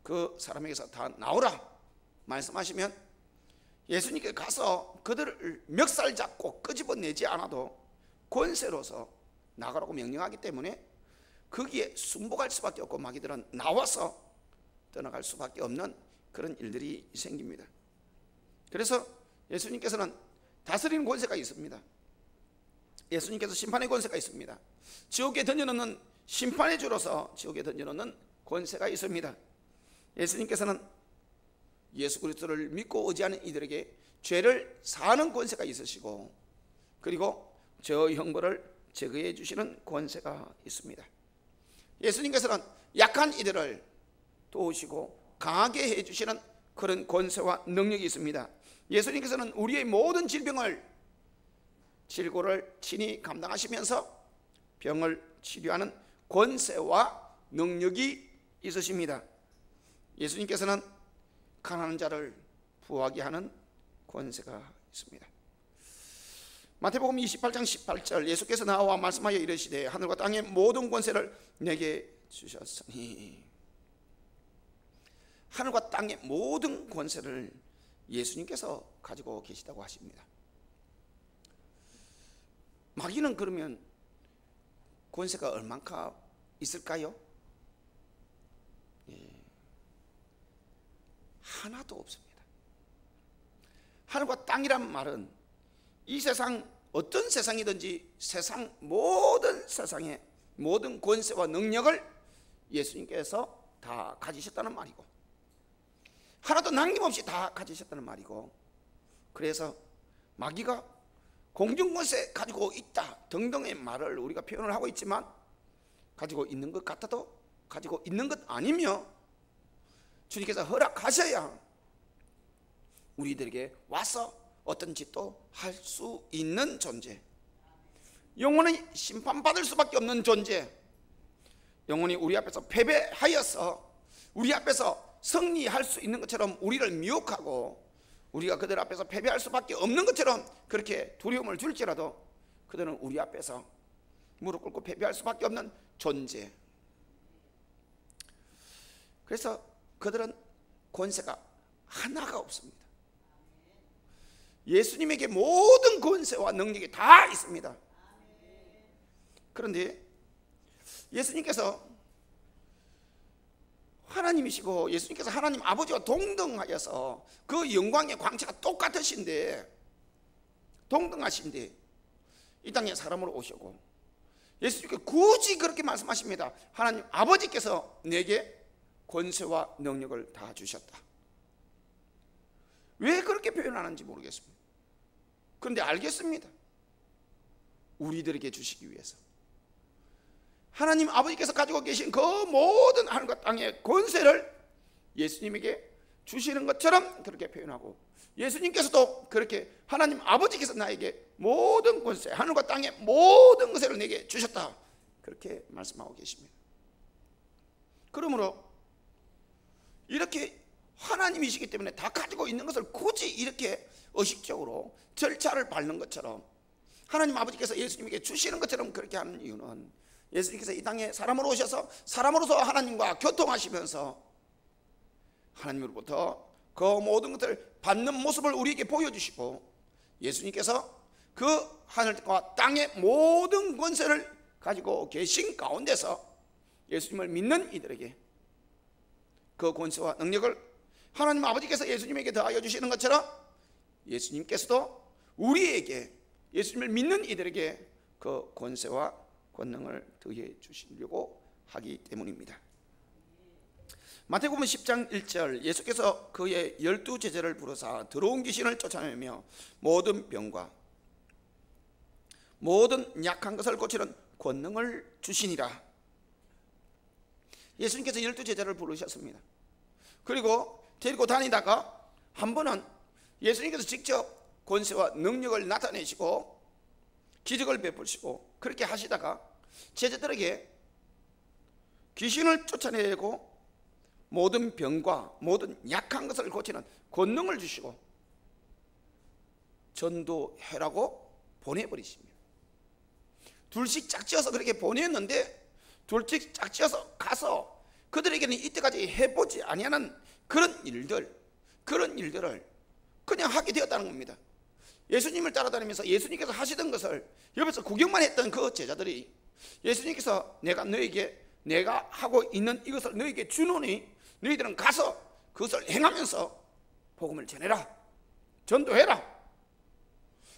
그 사람에게서 다 나오라 말씀하시면 예수님께 가서 그들을 멱살 잡고 끄집어내지 않아도 권세로서 나가라고 명령하기 때문에 거기에 순복할 수밖에 없고 마귀들은 나와서 떠나갈 수밖에 없는 그런 일들이 생깁니다. 그래서 예수님께서는 다스리는 권세가 있습니다. 예수님께서 심판의 권세가 있습니다. 지옥에 던져놓는 심판의 주로서 지옥에 던져놓는 권세가 있습니다. 예수님께서는 예수 그리스도를 믿고 의지하는 이들에게 죄를 사하는 권세가 있으시고 그리고 저 형벌을 제거해 주시는 권세가 있습니다. 예수님께서는 약한 이들을 도우시고 강하게 해주시는 그런 권세와 능력이 있습니다. 예수님께서는 우리의 모든 질고를 친히 감당하시면서 병을 치료하는 권세와 능력이 있으십니다. 예수님께서는 가난한 자를 부하게 하는 권세가 있습니다. 마태복음 28장 18절 예수께서 나와 말씀하여 이르시되 하늘과 땅의 모든 권세를 내게 주셨으니, 하늘과 땅의 모든 권세를 예수님께서 가지고 계시다고 하십니다. 마귀는 그러면 권세가 얼만큼 있을까요? 하나도 없습니다. 하늘과 땅이란 말은 이 세상 어떤 세상이든지 세상 모든 세상의 모든 권세와 능력을 예수님께서 다 가지셨다는 말이고 하나도 남김없이 다 가지셨다는 말이고, 그래서 마귀가 공중권세 가지고 있다 등등의 말을 우리가 표현을 하고 있지만 가지고 있는 것 같아도 가지고 있는 것 아니며 주님께서 허락하셔야 우리들에게 와서 어떤 짓도 할 수 있는 존재, 영원히 심판받을 수밖에 없는 존재, 영원히 우리 앞에서 패배하여서 우리 앞에서 승리할 수 있는 것처럼 우리를 미혹하고 우리가 그들 앞에서 패배할 수밖에 없는 것처럼 그렇게 두려움을 줄지라도 그들은 우리 앞에서 무릎 꿇고 패배할 수밖에 없는 존재. 그래서 그들은 권세가 하나가 없습니다. 예수님에게 모든 권세와 능력이 다 있습니다. 그런데 예수님께서 하나님이시고 예수님께서 하나님 아버지와 동등하여서 그 영광의 광채가 똑같으신데, 동등하신데 이 땅에 사람으로 오시고 예수님께 굳이 그렇게 말씀하십니다. 하나님 아버지께서 내게 권세와 능력을 다 주셨다. 왜 그렇게 표현하는지 모르겠습니다. 그런데 알겠습니다. 우리들에게 주시기 위해서 하나님 아버지께서 가지고 계신 그 모든 하늘과 땅의 권세를 예수님에게 주시는 것처럼 그렇게 표현하고, 예수님께서도 그렇게 하나님 아버지께서 나에게 모든 권세, 하늘과 땅의 모든 권세를 내게 주셨다 그렇게 말씀하고 계십니다. 그러므로 이렇게 하나님이시기 때문에 다 가지고 있는 것을 굳이 이렇게 의식적으로 절차를 밟는 것처럼 하나님 아버지께서 예수님에게 주시는 것처럼 그렇게 하는 이유는 예수님께서 이 땅에 사람으로 오셔서 사람으로서 하나님과 교통하시면서 하나님으로부터 그 모든 것을 받는 모습을 우리에게 보여주시고, 예수님께서 그 하늘과 땅의 모든 권세를 가지고 계신 가운데서 예수님을 믿는 이들에게 그 권세와 능력을 하나님 아버지께서 예수님에게 더하여 주시는 것처럼 예수님께서도 우리에게, 예수님을 믿는 이들에게 그 권세와 권능을 더해 주시려고 하기 때문입니다. 마태복음 10장 1절 예수께서 그의 12 제자를 부르사 더러운 귀신을 쫓아내며 모든 병과 모든 약한 것을 고치는 권능을 주시니라. 예수님께서 12 제자를 부르셨습니다. 그리고 데리고 다니다가 한 번은 예수님께서 직접 권세와 능력을 나타내시고 기적을 베푸시고 그렇게 하시다가 제자들에게 귀신을 쫓아내고 모든 병과 모든 약한 것을 고치는 권능을 주시고 전도해라고 보내버리십니다. 둘씩 짝지어서 그렇게 보냈는데 둘씩 짝지어서 가서 그들에게는 이때까지 해보지 아니하는 그런 일들을 그냥 하게 되었다는 겁니다. 예수님을 따라다니면서 예수님께서 하시던 것을 옆에서 구경만 했던 그 제자들이 예수님께서 내가 하고 있는 이것을 너에게 주노니 너희들은 가서 그것을 행하면서 복음을 전해라, 전도해라,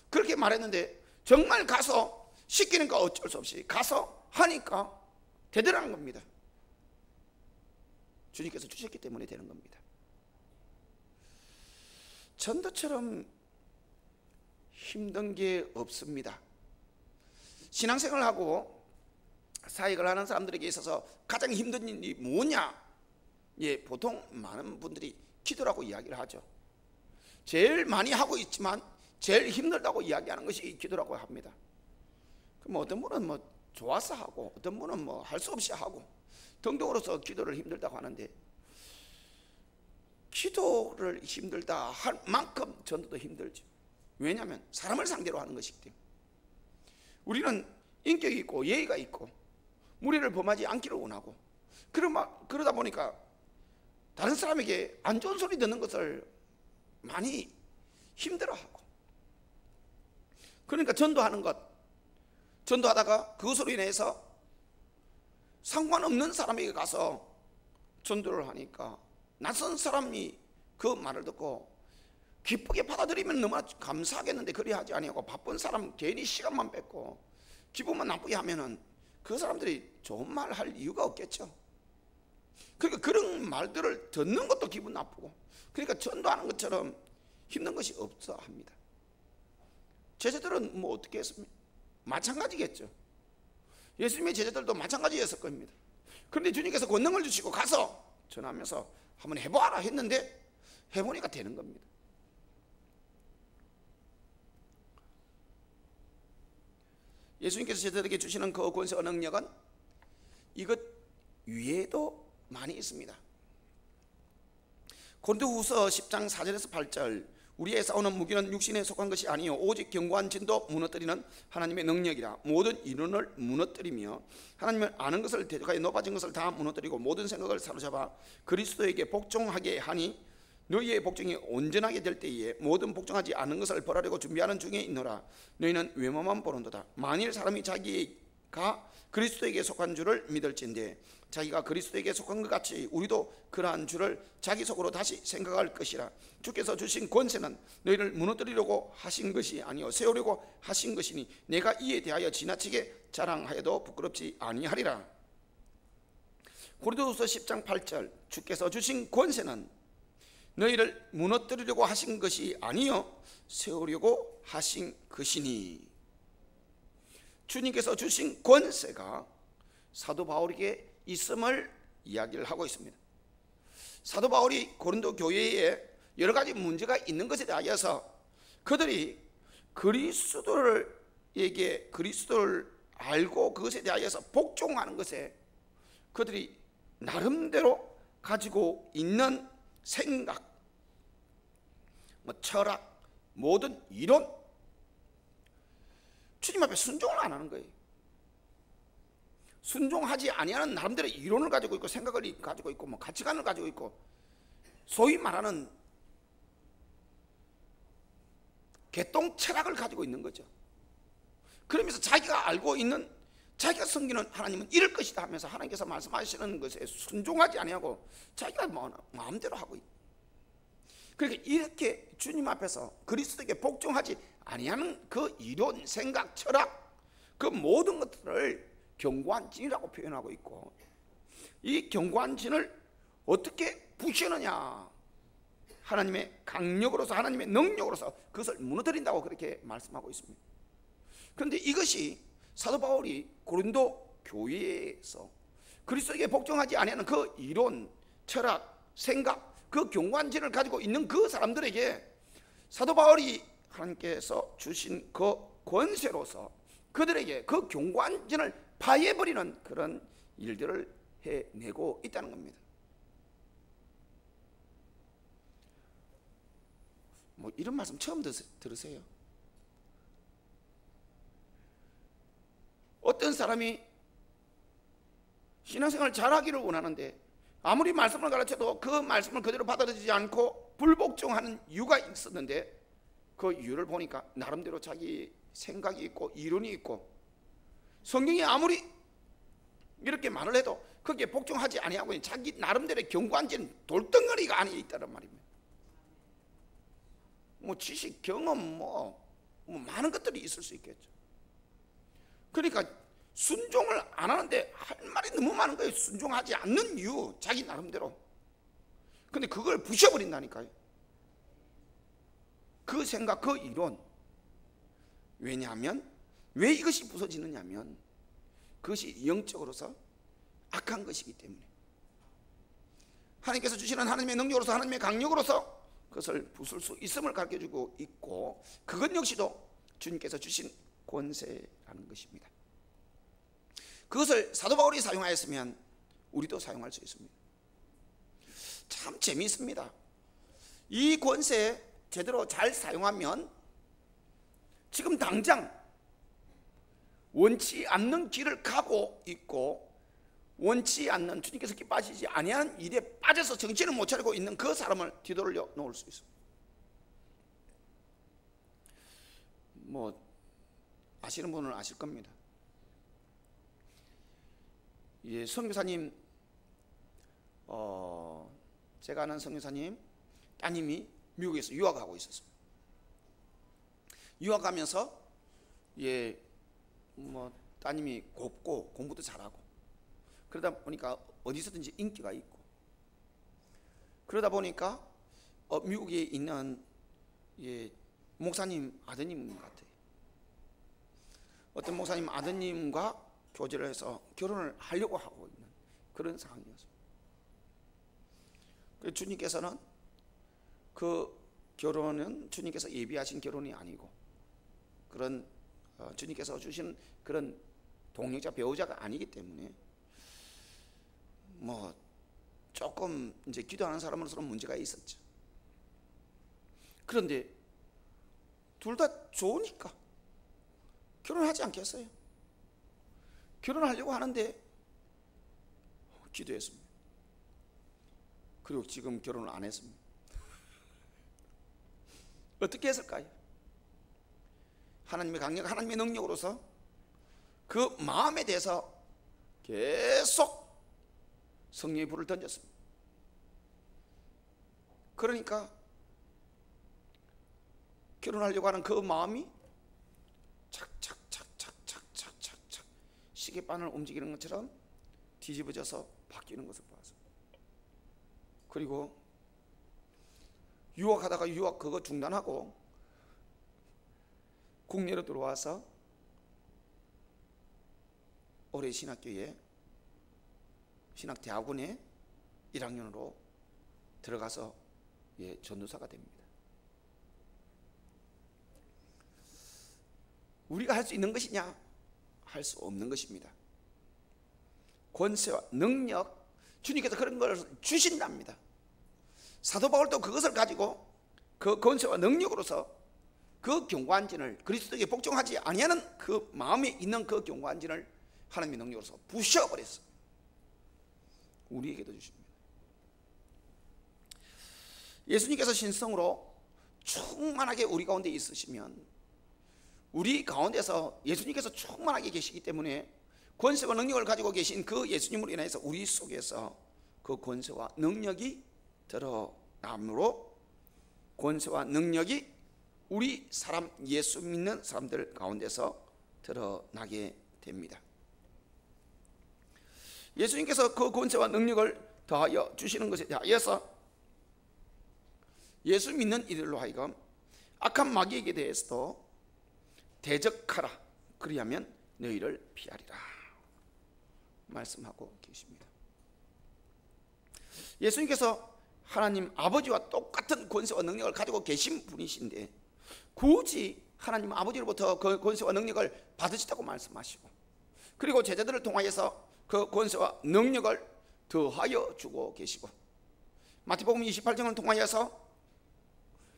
그렇게 말했는데 정말 가서 시키니까 어쩔 수 없이 가서 하니까 되더라는 겁니다. 주님께서 주셨기 때문에 되는 겁니다. 전도처럼 힘든 게 없습니다. 신앙생활을 하고 사역을 하는 사람들에게 있어서 가장 힘든 일이 뭐냐? 예, 보통 많은 분들이 기도라고 이야기를 하죠. 제일 많이 하고 있지만 제일 힘들다고 이야기하는 것이 기도라고 합니다. 그럼 어떤 분은 좋아서 하고 어떤 분은 할 수 없이 하고 등등으로서 기도를 힘들다고 하는데, 기도를 힘들다 할 만큼 전도도 힘들죠. 왜냐하면 사람을 상대로 하는 것이기 때문에. 우리는 인격이 있고 예의가 있고 무리를 범하지 않기를 원하고, 그러다 보니까 다른 사람에게 안 좋은 소리 듣는 것을 많이 힘들어하고, 그러니까 전도하다가 그것으로 인해서 상관없는 사람에게 가서 전도를 하니까 낯선 사람이 그 말을 듣고 기쁘게 받아들이면 너무나 감사하겠는데 그리 하지 아니하고 바쁜 사람 괜히 시간만 뺏고 기분만 나쁘게 하면은 그 사람들이 좋은 말 할 이유가 없겠죠. 그러니까 그런 말들을 듣는 것도 기분 나쁘고, 그러니까 전도하는 것처럼 힘든 것이 없어 합니다. 제자들은 어떻게 했습니까? 마찬가지겠죠. 예수님의 제자들도 마찬가지였을 겁니다. 그런데 주님께서 권능을 주시고 가서 전하면서 한번 해봐라 했는데 해보니까 되는 겁니다. 예수님께서 제자들에게 주시는 그 권세와 능력은 이것 위에도 많이 있습니다. 고린도후서 10장 4절에서 8절, 우리의 싸우는 무기는 육신에 속한 것이 아니요 오직 견고한 진도 무너뜨리는 하나님의 능력이라. 모든 이론을 무너뜨리며 하나님을 아는 것을 대적하여 높아진 것을 다 무너뜨리고 모든 생각을 사로잡아 그리스도에게 복종하게 하니 너희의 복종이 온전하게 될 때에 모든 복종하지 않은 것을 벌하려고 준비하는 중에 있노라. 너희는 외모만 보는도다. 만일 사람이 자기가 그리스도에게 속한 줄을 믿을진대 자기가 그리스도에게 속한 것 같이 우리도 그러한 줄을 자기 속으로 다시 생각할 것이라. 주께서 주신 권세는 너희를 무너뜨리려고 하신 것이 아니요 세우려고 하신 것이니 내가 이에 대하여 지나치게 자랑하여도 부끄럽지 아니하리라. 고린도후서 10장 8절, 주께서 주신 권세는 너희를 무너뜨리려고 하신 것이 아니요 세우려고 하신 것이니. 주님께서 주신 권세가 사도 바울에게 있음을 이야기를 하고 있습니다. 사도 바울이 고린도 교회에 여러 가지 문제가 있는 것에 대하여서 그들이 그리스도를 알고 그것에 대하여서 복종하는 것에 그들이 나름대로 가지고 있는 생각, 철학, 모든 이론, 주님 앞에 순종을 안 하는 거예요. 순종하지 아니하는 나름대로 이론을 가지고 있고 생각을 가지고 있고 가치관을 가지고 있고 소위 말하는 개똥 철학을 가지고 있는 거죠. 그러면서 자기가 알고 있는, 자기가 섬기는 하나님은 이럴 것이다 하면서 하나님께서 말씀하시는 것에 순종하지 아니하고 자기가 마음대로 하고 있고, 그러니까 이렇게 주님 앞에서 그리스도에게 복종하지 아니하는 그 이론, 생각, 철학, 그 모든 것들을 견고한 진이라고 표현하고 있고, 이 견고한 진을 어떻게 부시느냐, 하나님의 강력으로서 하나님의 능력으로서 그것을 무너뜨린다고 그렇게 말씀하고 있습니다. 그런데 이것이 사도 바울이 고린도 교회에서 그리스도에게 복종하지 아니하는 그 이론, 철학, 생각, 그 견고한 진을 가지고 있는 그 사람들에게 사도 바울이 하나님께서 주신 그 권세로서 그들에게 그 견고한 진을 파해버리는 그런 일들을 해내고 있다는 겁니다. 뭐 이런 말씀 처음 들으세요? 어떤 사람이 신앙생활을 잘하기를 원하는데 아무리 말씀을 가르쳐도 그 말씀을 그대로 받아들이지 않고 불복종하는 이유가 있었는데, 그 이유를 보니까 나름대로 자기 생각이 있고 이론이 있고, 성경이 아무리 이렇게 말을 해도 거기에 복종하지 아니하고 자기 나름대로의 견고한 돌덩어리가 안에 있다는 말입니다. 뭐 지식, 경험, 뭐 많은 것들이 있을 수 있겠죠. 그러니까 순종을 안 하는데 할 말이 너무 많은 거예요. 순종하지 않는 이유, 자기 나름대로. 근데 그걸 부셔버린다니까요. 그 생각, 그 이론. 왜냐하면, 왜 이것이 부서지느냐면 그것이 영적으로서 악한 것이기 때문에, 하나님께서 주시는 하나님의 능력으로서, 하나님의 강력으로서 그것을 부술 수 있음을 가르쳐주고 있고, 그것 역시도 주님께서 주신 권세라는 것입니다. 그것을 사도 바울이 사용하였으면 우리도 사용할 수 있습니다. 참 재미있습니다. 이 권세 제대로 잘 사용하면 지금 당장 원치 않는 길을 가고 있고, 원치 않는, 주님께서 기뻐하시지 아니하는 일에 빠져서 정신을 못 차리고 있는 그 사람을 뒤돌려 놓을 수 있습니다. 뭐 아시는 분은 아실 겁니다. 예, 선교사님, 제가 아는 선교사님 따님이 미국에서 유학하고 있었습니다. 유학하면서 뭐 따님이 곱고 공부도 잘하고, 그러다 보니까 어디서든지 인기가 있고, 그러다 보니까 미국에 있는 목사님 아드님 같아요. 어떤 목사님 아드님과 교제를 해서 결혼을 하려고 하고 있는 그런 상황이었습니다. 주님께서는 그 결혼은 주님께서 예비하신 결혼이 아니고, 그런 주님께서 주신 그런 동역자, 배우자가 아니기 때문에 뭐 조금 이제 기도하는 사람으로서는 문제가 있었죠. 그런데 둘 다 좋으니까 결혼하지 않겠어요? 결혼하려고 하는데 기도했습니다. 그리고 지금 결혼을 안 했습니다. 어떻게 했을까요? 하나님의 강력, 하나님의 능력으로서 그 마음에 대해서 계속 성령의 불을 던졌습니다. 그러니까 결혼하려고 하는 그 마음이 착착착착착착착착 시계바늘 움직이는 것처럼 뒤집어져서 바뀌는 것을 봤습니다. 그리고 유학하다가 유학 그거 중단하고 국내로 들어와서 올해 신학교에 신학대학원에 1학년으로 들어가서 전도사가 됩니다. 우리가 할 수 있는 것이냐? 할 수 없는 것입니다. 권세와 능력, 주님께서 그런 걸 주신답니다. 사도 바울도 그것을 가지고 그 권세와 능력으로서 그 경고한진을, 그리스도에게 복종하지 아니하는 그 마음에 있는 그 경고한진을 하나님의 능력으로서 부셔버렸어요. 우리에게도 주십니다. 예수님께서 신성으로 충만하게 우리 가운데 있으시면, 우리 가운데서 예수님께서 충만하게 계시기 때문에 권세와 능력을 가지고 계신 그 예수님으로 인해서 우리 속에서 그 권세와 능력이 드러남으로, 권세와 능력이 우리 사람, 예수 믿는 사람들 가운데서 드러나게 됩니다. 예수님께서 그 권세와 능력을 더하여 주시는 것에 대하여서 예수 믿는 이들로 하여금 악한 마귀에게 대해서도 대적하라, 그리하면 너희를 피하리라 말씀하고 계십니다. 예수님께서 하나님 아버지와 똑같은 권세와 능력을 가지고 계신 분이신데 굳이 하나님 아버지로부터 그 권세와 능력을 받으시다고 말씀하시고, 그리고 제자들을 통하여서 그 권세와 능력을 더하여 주고 계시고, 마태복음 28장을 통하여서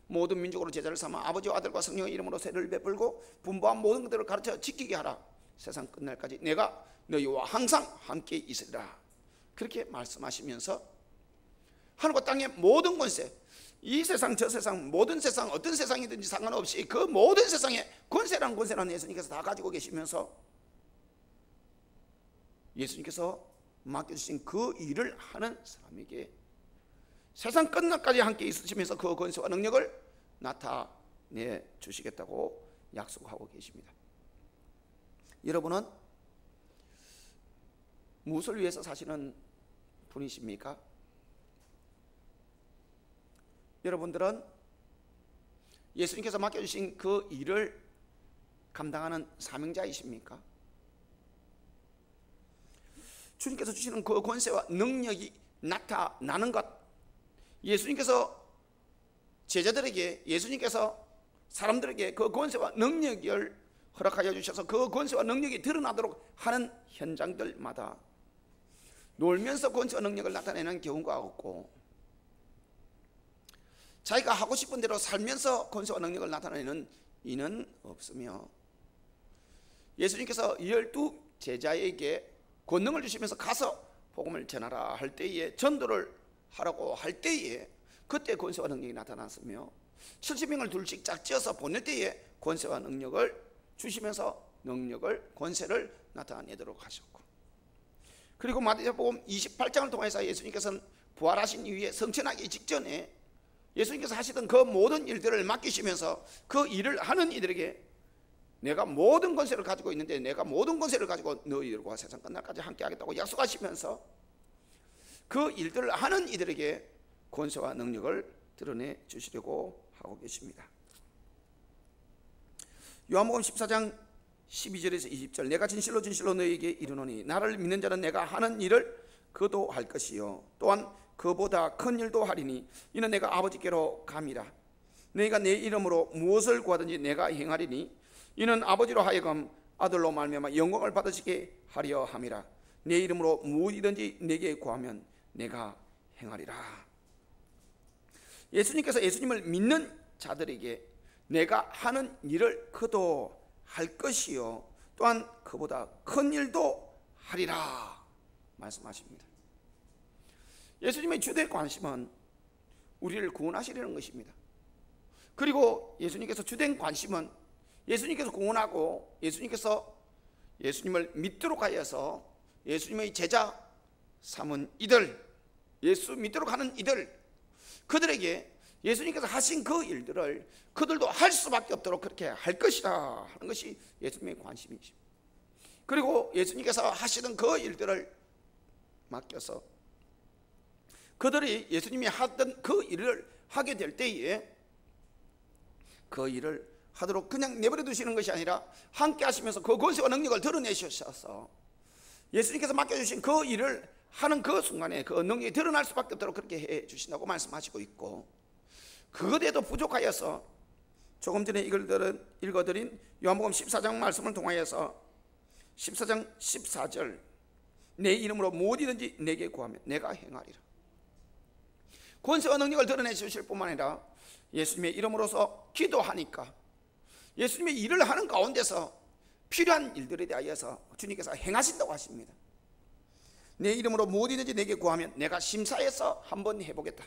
모든 민족으로 제자를 삼아 아버지와 아들과 성령의 이름으로 세례를 베풀고 분부한 모든 것들을 가르쳐 지키게 하라. 세상 끝날까지 내가 너희와 항상 함께 있으리라. 그렇게 말씀하시면서 하늘과 땅의 모든 권세, 이 세상 저 세상 모든 세상 어떤 세상이든지 상관없이 그 모든 세상에 권세라는 예수님께서 다 가지고 계시면서 예수님께서 맡겨주신 그 일을 하는 사람에게 세상 끝날까지 함께 있으시면서 그 권세와 능력을 나타내 주시겠다고 약속하고 계십니다. 여러분은 무엇을 위해서 사시는 분이십니까? 여러분들은 예수님께서 맡겨주신 그 일을 감당하는 사명자이십니까? 주님께서 주시는 그 권세와 능력이 나타나는 것, 예수님께서 제자들에게, 예수님께서 사람들에게 그 권세와 능력을 허락하여 주셔서 그 권세와 능력이 드러나도록 하는 현장들마다 놀면서 권세와 능력을 나타내는 경우가 없고, 자기가 하고 싶은 대로 살면서 권세와 능력을 나타내는 이는 없으며, 예수님께서 12 제자에게 권능을 주시면서 가서 복음을 전하라 할 때에, 전도를 하라고 할 때에 그때 권세와 능력이 나타났으며, 70명을 둘씩 짝지어서 보낼 때에 권세와 능력을 주시면서 능력을, 권세를 나타내도록 하셨고, 그리고 마태복음 28장을 통해서 예수님께서는 부활하신 이후에 성천하기 직전에 예수님께서 하시던 그 모든 일들을 맡기시면서 그 일을 하는 이들에게 내가 모든 권세를 가지고 있는데 내가 모든 권세를 가지고 너희들과 세상 끝날까지 함께 하겠다고 약속하시면서 그 일들을 하는 이들에게 권세와 능력을 드러내 주시려고 하고 계십니다. 요한복음 14장 12절에서 20절, 내가 진실로 진실로 너희에게 이르노니 나를 믿는 자는 내가 하는 일을 그도 할 것이요 또한 그보다 큰 일도 하리니 이는 내가 아버지께로 감이라. 너희가 내 이름으로 무엇을 구하든지 내가 행하리니 이는 아버지로 하여금 아들로 말미암아 영광을 받으시게 하려 함이라. 내 이름으로 무엇이든지 내게 구하면 내가 행하리라. 예수님께서 예수님을 믿는 자들에게 내가 하는 일을 그도 할 것이요 또한 그보다 큰 일도 하리라 말씀하십니다. 예수님의 주된 관심은 우리를 구원하시려는 것입니다. 그리고 예수님께서 주된 관심은 예수님께서 구원하고 예수님께서 예수님을 믿도록 하여서 예수님의 제자 삼은 이들, 예수 믿도록 하는 이들, 그들에게 예수님께서 하신 그 일들을 그들도 할 수밖에 없도록 그렇게 할 것이다 하는 것이 예수님의 관심이십니다. 그리고 예수님께서 하시던 그 일들을 맡겨서 그들이 예수님이 하던 그 일을 하게 될 때에 그 일을 하도록 그냥 내버려 두시는 것이 아니라 함께 하시면서 그 권세와 능력을 드러내주셔서 예수님께서 맡겨주신 그 일을 하는 그 순간에 그 능력이 드러날 수밖에 없도록 그렇게 해 주신다고 말씀하시고 있고, 그것에도 부족하여서 조금 전에 읽어드린 요한복음 14장 말씀을 통하여서 14장 14절, 내 이름으로 무엇이든지 내게 구하면 내가 행하리라. 권세와 능력을 드러내 주실 뿐만 아니라 예수님의 이름으로서 기도하니까 예수님의 일을 하는 가운데서 필요한 일들에 대하여서 주님께서 행하신다고 하십니다. 내 이름으로 무엇이든지 내게 구하면 내가 심사해서 한번 해보겠다.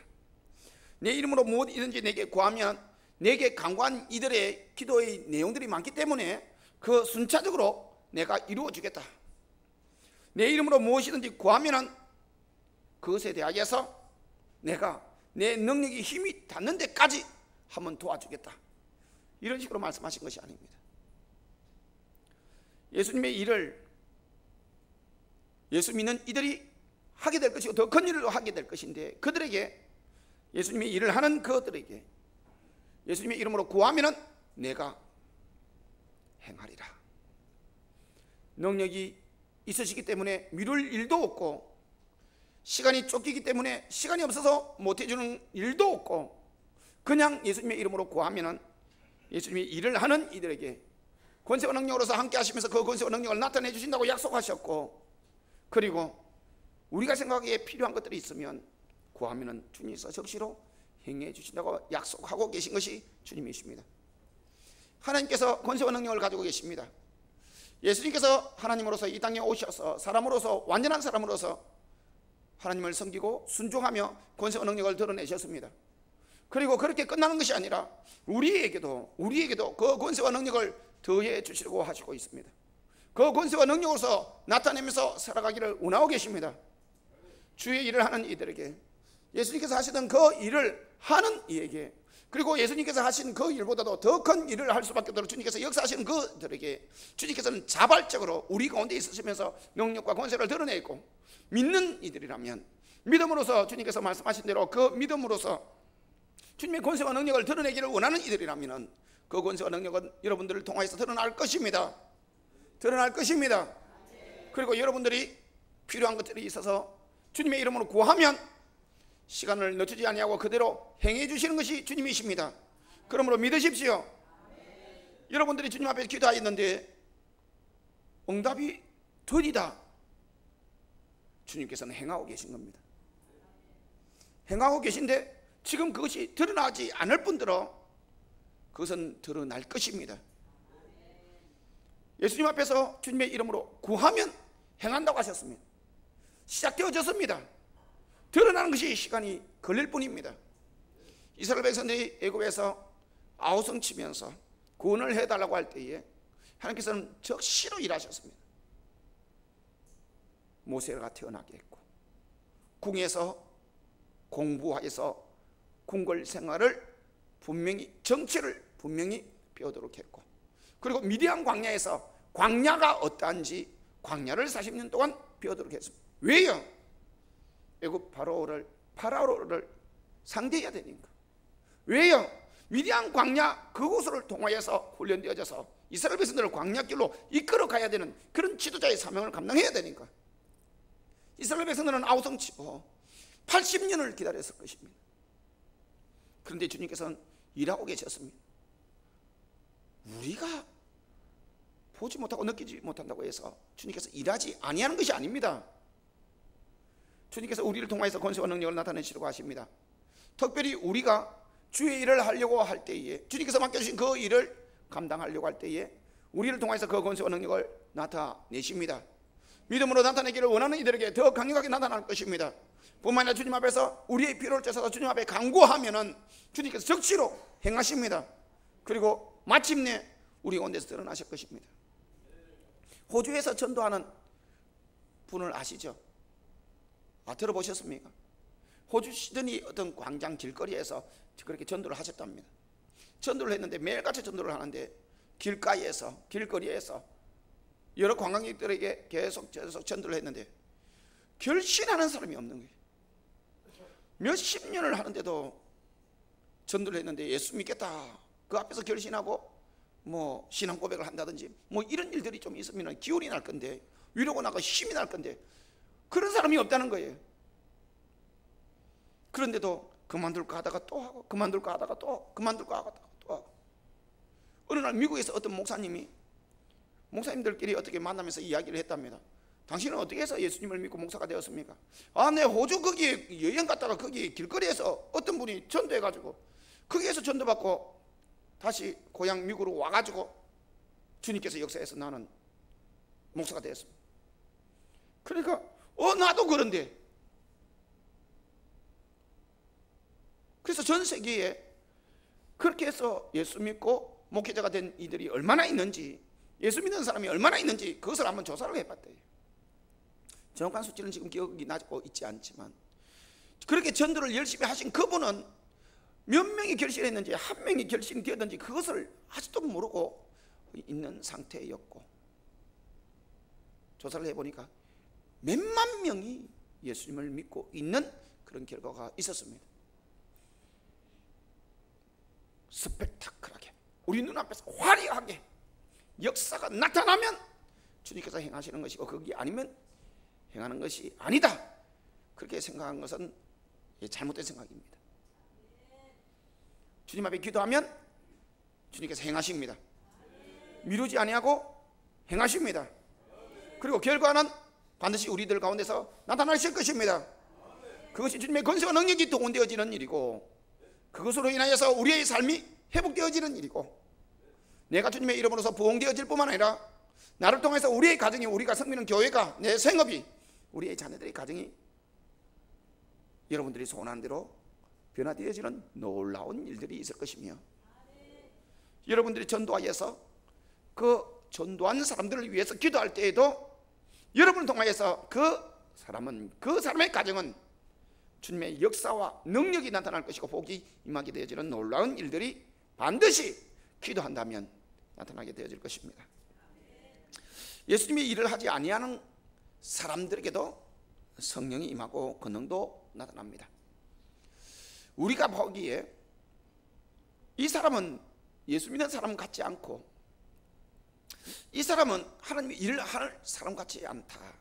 내 이름으로 무엇이든지 내게 구하면 내게 간구한 이들의 기도의 내용들이 많기 때문에 그 순차적으로 내가 이루어 주겠다. 내 이름으로 무엇이든지 구하면 그것에 대하여서 내가 내 능력이 힘이 닿는 데까지 한번 도와주겠다. 이런 식으로 말씀하신 것이 아닙니다. 예수님의 일을 예수 믿는 이들이 하게 될 것이고 더 큰 일을 하게 될 것인데, 그들에게 예수님의 일을 하는 그들에게 예수님의 이름으로 구하면 내가 행하리라. 능력이 있으시기 때문에 미룰 일도 없고, 시간이 쫓기기 때문에 시간이 없어서 못해주는 일도 없고, 그냥 예수님의 이름으로 구하면 예수님의 일을 하는 이들에게 권세와 능력으로서 함께 하시면서 그 권세와 능력을 나타내 주신다고 약속하셨고, 그리고 우리가 생각하기에 필요한 것들이 있으면 구하면은 주님께서 적시로 행해 주신다고 약속하고 계신 것이 주님이십니다. 하나님께서 권세와 능력을 가지고 계십니다. 예수님께서 하나님으로서 이 땅에 오셔서 사람으로서, 완전한 사람으로서 하나님을 섬기고 순종하며 권세와 능력을 드러내셨습니다. 그리고 그렇게 끝나는 것이 아니라 우리에게도 그 권세와 능력을 더해 주시려고 하시고 있습니다. 그 권세와 능력으로서 나타내면서 살아가기를 원하고 계십니다. 주의 일을 하는 이들에게, 예수님께서 하시던 그 일을 하는 이에게, 그리고 예수님께서 하신 그 일보다도 더 큰 일을 할 수밖에 없도록 주님께서 역사하시는 그들에게 주님께서는 자발적으로 우리 가운데 있으시면서 능력과 권세를 드러내고, 믿는 이들이라면, 믿음으로서 주님께서 말씀하신 대로 그 믿음으로서 주님의 권세와 능력을 드러내기를 원하는 이들이라면 그 권세와 능력은 여러분들을 통하여서 드러날 것입니다. 드러날 것입니다. 그리고 여러분들이 필요한 것들이 있어서 주님의 이름으로 구하면 시간을 늦추지 아니하고 그대로 행해 주시는 것이 주님이십니다. 그러므로 믿으십시오. 여러분들이 주님 앞에 기도하였는데 응답이 더디다, 주님께서는 행하고 계신 겁니다. 행하고 계신데 지금 그것이 드러나지 않을 뿐더러 그것은 드러날 것입니다. 예수님 앞에서 주님의 이름으로 구하면 행한다고 하셨습니다. 시작되어졌습니다. 드러나는 것이 시간이 걸릴 뿐입니다. 이스라엘 백성들이 애굽에서 아우성 치면서 구원을 해달라고 할 때에 하나님께서는 적시로 일하셨습니다. 모세가 태어나게 했고, 궁에서 공부하여서 궁궐 생활을 분명히, 정치를 분명히 배우도록 했고, 그리고 미디안 광야에서 광야가 어떠한지 광야를 40년 동안 배우도록 했습니다. 왜요? 애굽 파라오를 상대해야 되니까. 왜요? 미디안 광야 그곳을 통하여서 훈련되어져서 이스라엘 백성들을 광야길로 이끌어 가야 되는 그런 지도자의 사명을 감당해야 되니까. 이스라엘 백성들은 아우성 치고 80년을 기다렸을 것입니다. 그런데 주님께서는 일하고 계셨습니다. 우리가 보지 못하고 느끼지 못한다고 해서 주님께서 일하지 아니하는 것이 아닙니다. 주님께서 우리를 통하여서 권세와 능력을 나타내시려고 하십니다. 특별히 우리가 주의 일을 하려고 할 때에, 주님께서 맡겨주신 그 일을 감당하려고 할 때에 우리를 통하여서 그 권세와 능력을 나타내십니다. 믿음으로 나타내기를 원하는 이들에게 더 강력하게 나타날 것입니다. 뿐만 아니라 주님 앞에서 우리의 필요를 째서서 주님 앞에 간구하면은 주님께서 적시로 행하십니다. 그리고 마침내 우리 가운데서 드러나실 것입니다. 호주에서 전도하는 분을 아시죠? 들어보셨습니까? 호주 시드니 어떤 광장 길거리에서 그렇게 전도를 하셨답니다. 전도를 했는데 매일같이 전도를 하는데 길가에서, 길거리에서 여러 관광객들에게 계속 전도를 했는데 결신하는 사람이 없는 거예요. 몇십 년을 하는데도 전도를 했는데 예수 믿겠다, 그 앞에서 결신하고 뭐 신앙 고백을 한다든지 뭐 이런 일들이 좀 있으면 기운이 날 건데, 위로가 나고 힘이 날 건데 그런 사람이 없다는 거예요. 그런데도 그만둘까 하다가 또 하고, 그만둘까 하다가 또, 그만둘까 하다가 또 하고. 어느 날 미국에서 어떤 목사님들끼리 어떻게 만나면서 이야기를 했답니다. 당신은 어떻게 해서 예수님을 믿고 목사가 되었습니까? 내 호주 거기 여행 갔다가 거기 길거리에서 어떤 분이 전도해가지고 거기에서 전도받고 다시 고향 미국으로 와가지고 주님께서 역사해서 나는 목사가 되었습니다. 그러니까 나도 그런데. 그래서 전 세계에 그렇게 해서 예수 믿고 목회자가 된 이들이 얼마나 있는지, 예수 믿는 사람이 얼마나 있는지 그것을 한번 조사를 해봤대요. 정확한 수치는 지금 기억이 나고 있지 않지만, 그렇게 전도를 열심히 하신 그분은 몇 명이 결신했는지, 한 명이 결신이 되었는지 그것을 아직도 모르고 있는 상태였고, 조사를 해보니까 몇만 명이 예수님을 믿고 있는 그런 결과가 있었습니다. 스펙타클하게 우리 눈앞에서 화려하게 역사가 나타나면 주님께서 행하시는 것이고, 그게 아니면 행하는 것이 아니다, 그렇게 생각한 것은 잘못된 생각입니다. 주님 앞에 기도하면 주님께서 행하십니다. 미루지 아니하고 행하십니다. 그리고 결과는 반드시 우리들 가운데서 나타나실 것입니다. 그것이 주님의 권세와 능력이 동원되어지는 일이고, 그것으로 인하여서 우리의 삶이 회복되어지는 일이고, 내가 주님의 이름으로서 부흥되어질 뿐만 아니라 나를 통해서 우리의 가정이, 우리가 섬기는 교회가, 내 생업이, 우리의 자녀들의 가정이 여러분들이 소원한 대로 변화되어지는 놀라운 일들이 있을 것이며, 여러분들이 전도하여서 그 전도한 사람들을 위해서 기도할 때에도 여러분을 통하여서 그 사람의 가정은 주님의 역사와 능력이 나타날 것이고 복이 임하게 되어지는 놀라운 일들이 반드시 기도한다면 나타나게 되어질 것입니다. 예수님이 일을 하지 아니하는 사람들에게도 성령이 임하고 권능도 나타납니다. 우리가 보기에 이 사람은 예수 믿는 사람 같지 않고, 이 사람은 하나님의 일을 할 사람 같지 않다,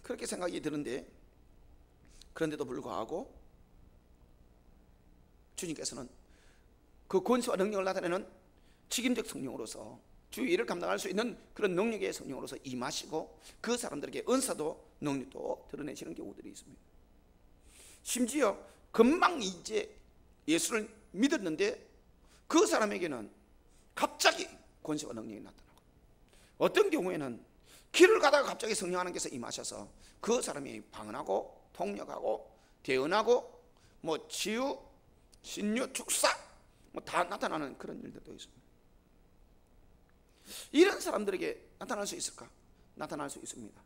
그렇게 생각이 드는데, 그런데도 불구하고 주님께서는 그 권세와 능력을 나타내는 직임적 성령으로서 주의 일을 감당할 수 있는 그런 능력의 성령으로서 임하시고, 그 사람들에게 은사도 능력도 드러내시는 경우들이 있습니다. 심지어 금방 이제 예수를 믿었는데 그 사람에게는 갑자기 권세와 능력이 나타나고, 어떤 경우에는 길을 가다가 갑자기 성령 하나님께서 임하셔서 그 사람이 방언하고 통역하고 대언하고 치유, 신유, 축사 다 나타나는 그런 일들도 있습니다. 이런 사람들에게 나타날 수 있을까? 나타날 수 있습니다.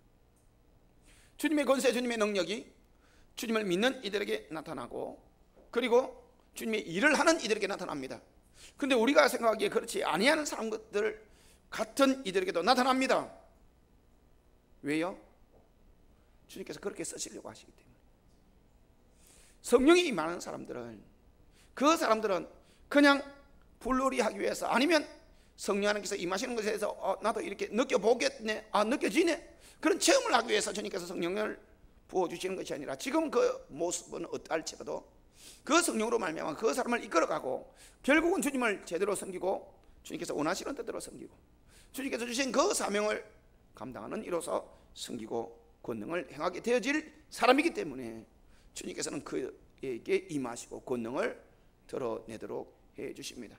주님의 권세, 주님의 능력이 주님을 믿는 이들에게 나타나고, 그리고 주님의 일을 하는 이들에게 나타납니다. 그런데 우리가 생각하기에 그렇지 아니하는 사람들 같은 이들에게도 나타납니다. 왜요? 주님께서 그렇게 쓰시려고 하시기 때문에. 성령이 임하는 사람들은, 그 사람들은 그냥 불놀이 하기 위해서, 아니면 성령 하나님께서 임하시는 것에 대해서 나도 이렇게 느껴보겠네, 느껴지네, 그런 체험을 하기 위해서 주님께서 성령을 부어주시는 것이 아니라, 지금 그 모습은 어떠할지라도 그 성령으로 말미암아 그 사람을 이끌어가고, 결국은 주님을 제대로 섬기고 주님께서 원하시는 뜻대로 섬기고, 주님께서 주신 그 사명을 감당하는 이로서 섬기고 권능을 행하게 되어질 사람이기 때문에 주님께서는 그에게 임하시고 권능을 드러내도록 해 주십니다.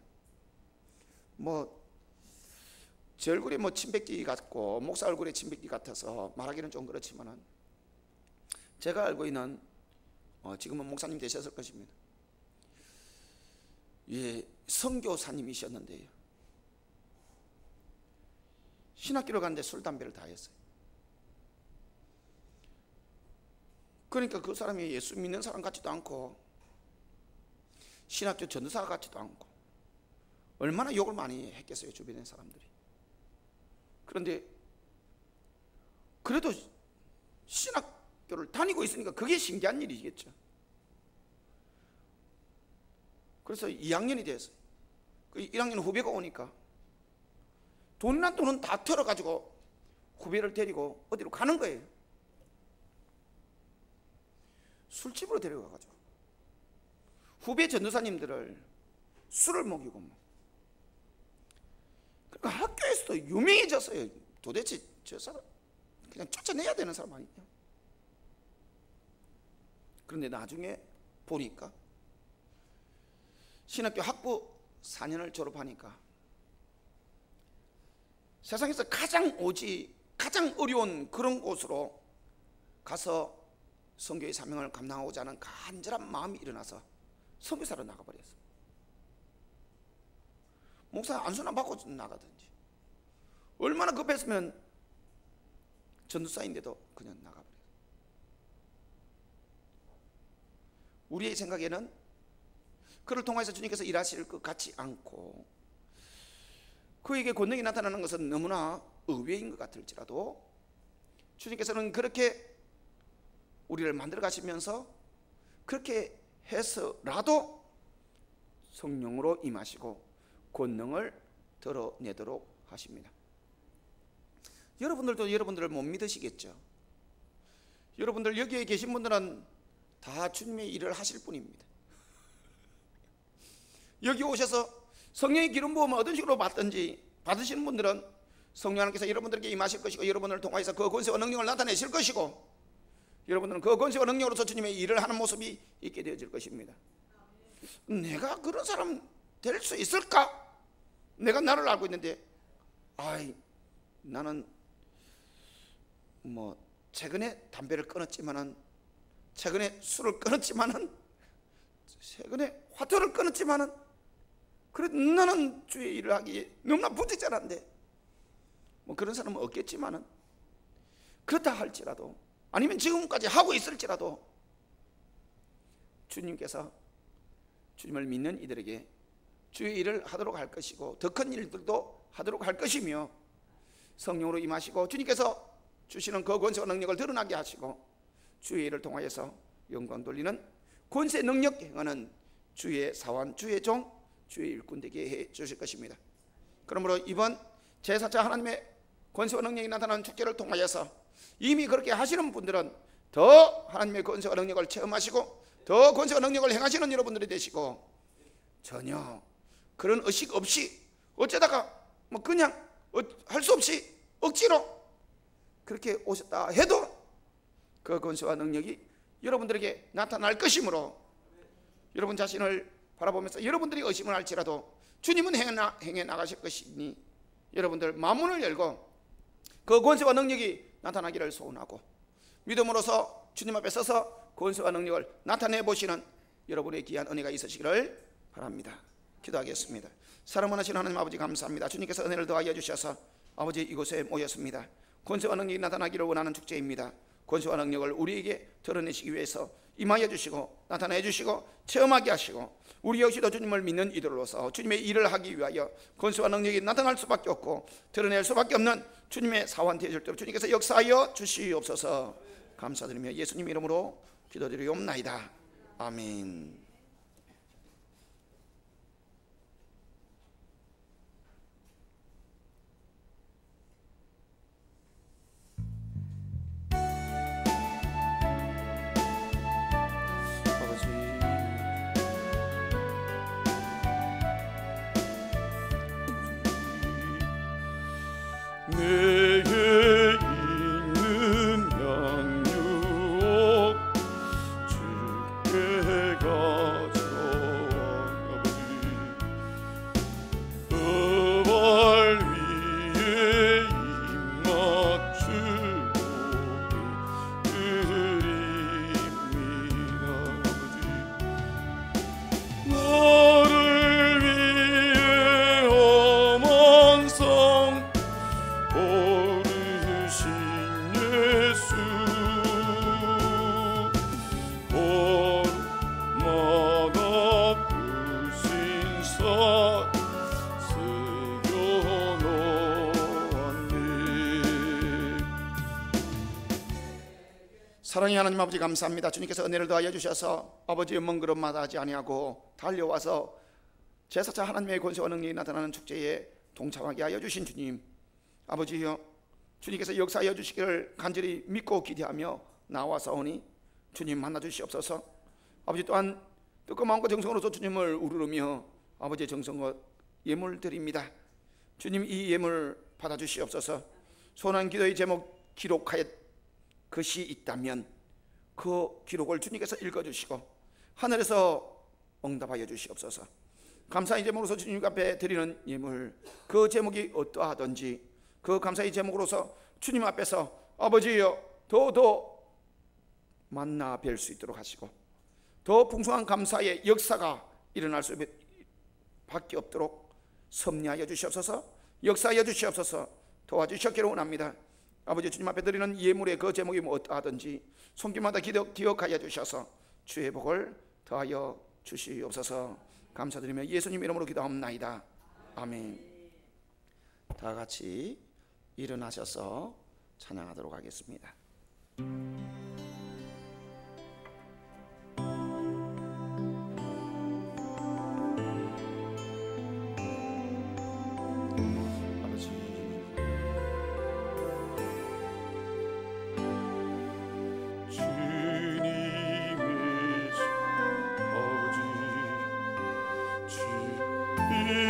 제 얼굴에 침뱉기 같고 목사 얼굴에 침뱉기 같아서 말하기는 좀 그렇지만은, 제가 알고 있는 지금은 목사님 되셨을 것입니다. 선교사님이셨는데요, 신학교를 갔는데 술 담배를 다 했어요. 그러니까 그 사람이 예수 믿는 사람 같지도 않고 신학교 전도사 같지도 않고, 얼마나 욕을 많이 했겠어요, 주변의 사람들이. 그런데 그래도 신학교를 다니고 있으니까 그게 신기한 일이겠죠. 그래서 2학년이 됐어요. 1학년 후배가 오니까 돈이나 돈은 다 털어가지고 후배를 데리고 어디로 가는 거예요. 술집으로 데려가가지고 후배 전도사님들을 술을 먹이고 그러니까 학교에서도 유명해졌어요. 도대체 저 사람 그냥 쫓아내야 되는 사람 아니냐. 그런데 나중에 보니까 신학교 학부 4년을 졸업하니까 세상에서 가장 어려운 그런 곳으로 가서 선교의 사명을 감당하고자 하는 간절한 마음이 일어나서 선교사로 나가버렸어. 목사 안수나 받고 나가든지, 얼마나 급했으면 전도사인데도 그냥 나가버렸어. 우리의 생각에는 그를 통해서 주님께서 일하실 것 같지 않고, 그에게 권능이 나타나는 것은 너무나 의외인 것 같을지라도, 주님께서는 그렇게 우리를 만들어 가시면서 그렇게 해서라도 성령으로 임하시고 권능을 드러내도록 하십니다. 여러분들도 여러분들을 못 믿으시겠죠. 여러분들 여기에 계신 분들은 다 주님의 일을 하실 분입니다. 여기 오셔서 성령의 기름 부음을 어떤 식으로 받든지 받으시는 분들은 성령 하나님께서 여러분들에게 임하실 것이고 여러분을 통하여서 그 권세와 능력을 나타내실 것이고 여러분들은 그 권세와 능력으로서 주님의 일을 하는 모습이 있게 되어질 것입니다. 내가 그런 사람 될 수 있을까? 내가 나를 알고 있는데 나는 뭐 최근에 담배를 끊었지만은, 최근에 술을 끊었지만은, 최근에 화투를 끊었지만은, 그래도 나는 주의 일을 하기에 너무나 부지런한데, 뭐 그런 사람은 없겠지만은, 그렇다 할지라도, 아니면 지금까지 하고 있을지라도 주님께서 주님을 믿는 이들에게 주의 일을 하도록 할 것이고 더 큰 일들도 하도록 할 것이며, 성령으로 임하시고 주님께서 주시는 그 권세와 능력을 드러나게 하시고 주의 일을 통하여서 영광 돌리는 권세 능력 행하는 주의 사원, 주의 종, 주의 일꾼 되게 해 주실 것입니다. 그러므로 이번 제4차 하나님의 권세와 능력이 나타나는 축제를 통하여서 이미 그렇게 하시는 분들은 더 하나님의 권세와 능력을 체험하시고 더 권세와 능력을 행하시는 여러분들이 되시고, 전혀 그런 의식 없이 어쩌다가 뭐 그냥 할 수 없이 억지로 그렇게 오셨다 해도 그 권세와 능력이 여러분들에게 나타날 것이므로, 여러분 자신을 바라보면서 여러분들이 의심을 할지라도 주님은 행해 나가실 것이니 여러분들 마음문을 열고 그 권세와 능력이 나타나기를 소원하고 믿음으로서 주님 앞에 서서 권세와 능력을 나타내 보시는 여러분의 귀한 은혜가 있으시기를 바랍니다. 기도하겠습니다. 사랑하신 하나님 아버지, 감사합니다. 주님께서 은혜를 더하여 주셔서 아버지 이곳에 모였습니다. 권세와 능력이 나타나기를 원하는 축제입니다. 권세와 능력을 우리에게 드러내시기 위해서 임하여 주시고 나타내 주시고 체험하게 하시고, 우리 역시도 주님을 믿는 이들로서 주님의 일을 하기 위하여 권세와 능력이 나타날 수밖에 없고 드러낼 수밖에 없는 주님의 사원 되실 때 주님께서 역사하여 주시옵소서. 감사드리며 예수님 이름으로 기도드리옵나이다. 아멘. 내게 있는 양육 주께 가져와 그 발 위에 입 맞추고 드립니다. 나를 위해 엄한 성 오르신 예수, 얼마나 크신 사 새겨놓았네. 사랑의 하나님 아버지, 감사합니다. 주님께서 은혜를 더하여 주셔서 아버지의 먼 걸음마다 하지 아니하고 달려와서 제4차 하나님의 권세와 능력이 나타나는 축제에 동참하게 하여 주신 주님, 아버지여, 주님께서 역사하여 주시기를 간절히 믿고 기대하며 나와서오니 주님 만나 주시옵소서. 아버지 또한 뜻과 마음과 정성으로서 주님을 우르르며 아버지의 정성과 예물 드립니다. 주님 이 예물 받아 주시옵소서. 소원한 기도의 제목 기록하여 것이 있다면 그 기록을 주님께서 읽어주시고 하늘에서 응답하여 주시옵소서. 감사의 제목으로서 주님 앞에 드리는 예물, 그 제목이 어떠하든지 그 감사의 제목으로서 주님 앞에서 아버지여 더 만나 뵐 수 있도록 하시고 더 풍성한 감사의 역사가 일어날 수밖에 없도록 섭리하여 주시옵소서. 역사하여 주시옵소서. 도와주셨기를 원합니다. 아버지, 주님 앞에 드리는 예물의 그 제목이 뭐 어떠하든지 손길마다 기억하여 주셔서 주의 복을 더하여 주시옵소서. 감사드리며 예수님 이름으로 기도합나이다. 아멘. 다 같이 일어나셔서 찬양하도록 하겠습니다. 주님의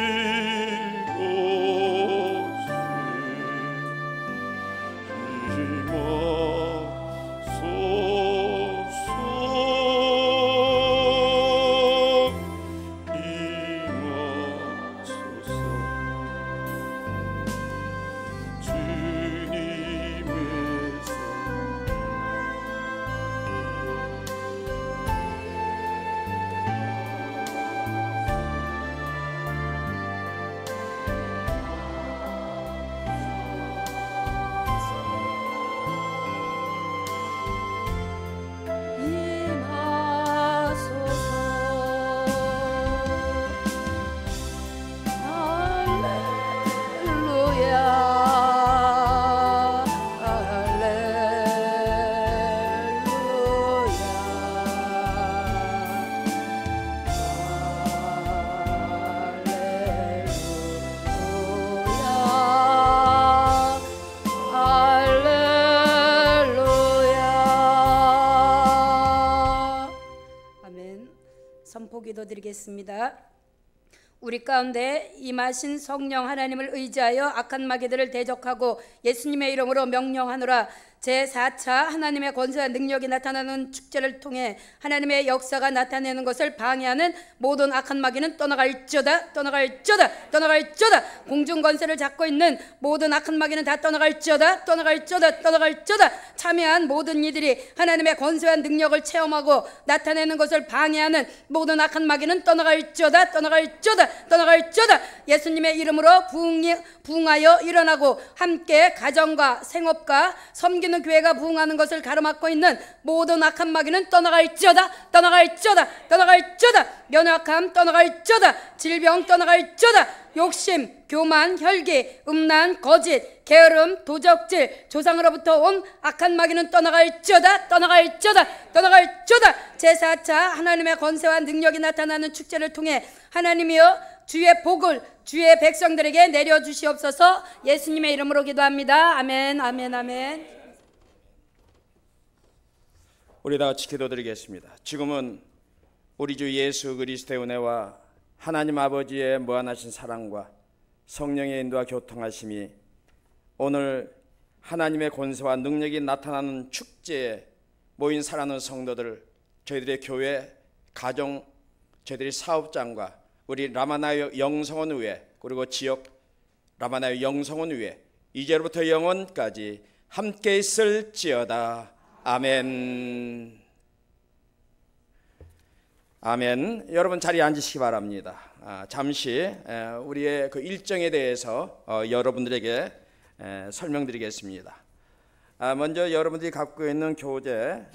제목 기도드리겠습니다. 우리 가운데 임하신 성령 하나님을 의지하여 악한 마귀들을 대적하고 예수님의 이름으로 명령하노라. 제4차 하나님의 권세와 능력이 나타나는 축제를 통해 하나님의 역사가 나타내는 것을 방해하는 모든 악한 마귀는 떠나갈지어다, 떠나갈지어다, 떠나갈지어다. 공중 권세를 잡고 있는 모든 악한 마귀는 다 떠나갈지어다, 떠나갈지어다, 떠나갈지어다. 참여한 모든 이들이 하나님의 권세와 능력을 체험하고 나타내는 것을 방해하는 모든 악한 마귀는 떠나갈지어다, 떠나갈지어다, 떠나갈지어다. 예수님의 이름으로 부흥하여 일어나고 함께 가정과 생업과 섬기는 교회가 부흥하는 것을 가로막고 있는 모든 악한 마귀는 떠나갈지어다, 떠나갈지어다, 떠나갈지어다. 연약함 떠나갈지어다, 질병 떠나갈지어다. 욕심, 교만, 혈기, 음란, 거짓, 게으름, 도적질, 조상으로부터 온 악한 마귀는 떠나갈지어다, 떠나갈지어다, 떠나갈지어다. 제4차 하나님의 권세와 능력이 나타나는 축제를 통해 하나님이여 주의 복을 주의 백성들에게 내려주시옵소서. 예수님의 이름으로 기도합니다. 아멘, 아멘, 아멘. 우리 다 같이 기도드리겠습니다. 지금은 우리 주 예수 그리스도의 은혜와 하나님 아버지의 무한하신 사랑과 성령의 인도와 교통하심이 오늘 하나님의 권세와 능력이 나타나는 축제에 모인 사랑하는 성도들, 저희들의 교회, 가정, 저희들의 사업장과 우리 라마나요 영성원 의회, 그리고 지역 라마나요 영성원 의회 이제로부터 영원까지 함께 있을지어다. 아멘. 아멘. 여러분 자리에 앉으시기 바랍니다. 잠시 우리의 그 일정에 대해서 여러분들에게 설명드리겠습니다. 먼저 여러분들이 갖고 있는 교재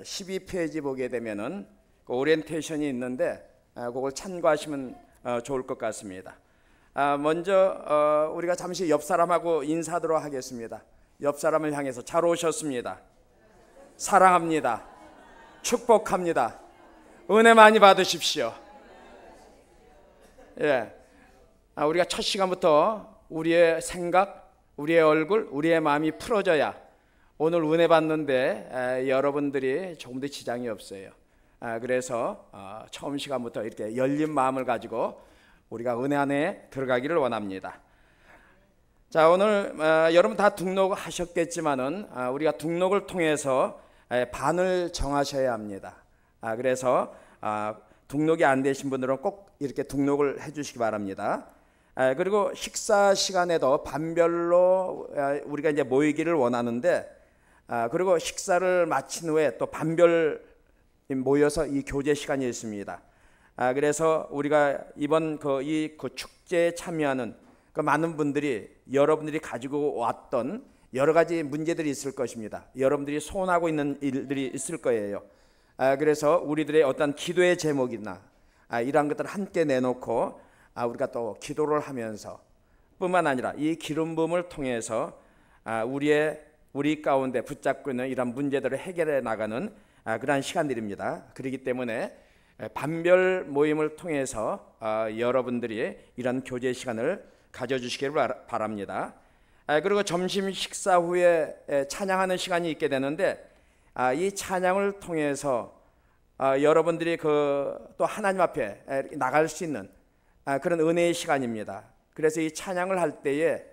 12페이지 보게 되면은 그 오리엔테이션이 있는데 그걸 참고하시면 좋을 것 같습니다. 먼저 우리가 잠시 옆 사람하고 인사하도록 하겠습니다. 옆 사람을 향해서 잘 오셨습니다. 사랑합니다. 축복합니다. 은혜 많이 받으십시오. 예, 우리가 첫 시간부터 우리의 생각, 우리의 얼굴, 우리의 마음이 풀어져야 오늘 은혜 받는데 여러분들이 조금 더 지장이 없어요. 그래서 처음 시간부터 이렇게 열린 마음을 가지고 우리가 은혜 안에 들어가기를 원합니다. 자, 오늘 여러분 다 등록하셨겠지만은 우리가 등록을 통해서 반을 정하셔야 합니다. 그래서 등록이 안 되신 분들은 꼭 이렇게 등록을 해주시기 바랍니다. 그리고 식사 시간에도 반별로 우리가 이제 모이기를 원하는데, 그리고 식사를 마친 후에 또 반별 모여서 이 교제 시간이 있습니다. 그래서 우리가 이번 이 축제에 참여하는 그 많은 분들이 여러분들이 가지고 왔던 여러 가지 문제들이 있을 것입니다. 여러분들이 소원하고 있는 일들이 있을 거예요. 그래서 우리들의 어떤 기도의 제목이나 이러한 것들을 함께 내놓고 우리가 또 기도를 하면서 뿐만 아니라 이 기름 부음을 통해서 우리 가운데 붙잡고 있는 이런 문제들을 해결해 나가는 그러한 시간들입니다. 그렇기 때문에 반별 모임을 통해서 여러분들이 이런 교제 시간을 가져주시기를 바랍니다. 그리고 점심 식사 후에 찬양하는 시간이 있게 되는데, 이 찬양을 통해서 여러분들이 또 하나님 앞에 나갈 수 있는 그런 은혜의 시간입니다. 그래서 이 찬양을 할 때에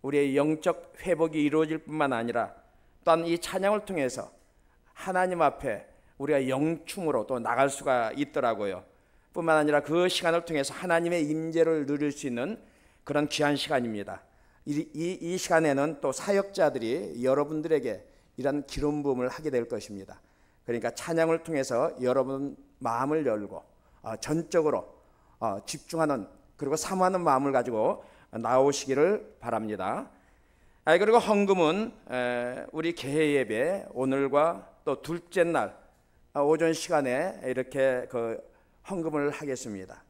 우리의 영적 회복이 이루어질 뿐만 아니라 또한 이 찬양을 통해서 하나님 앞에 우리가 영충으로 또 나갈 수가 있더라고요. 뿐만 아니라 그 시간을 통해서 하나님의 임재를 누릴 수 있는 그런 귀한 시간입니다. 이 시간에는 또 사역자들이 여러분들에게 이런 기름 부음을 하게 될 것입니다. 그러니까 찬양을 통해서 여러분 마음을 열고 전적으로 집중하는, 그리고 사모하는 마음을 가지고 나오시기를 바랍니다. 그리고 헌금은 우리 개회 예배 오늘과 또 둘째 날 오전 시간에 이렇게 헌금을 하겠습니다.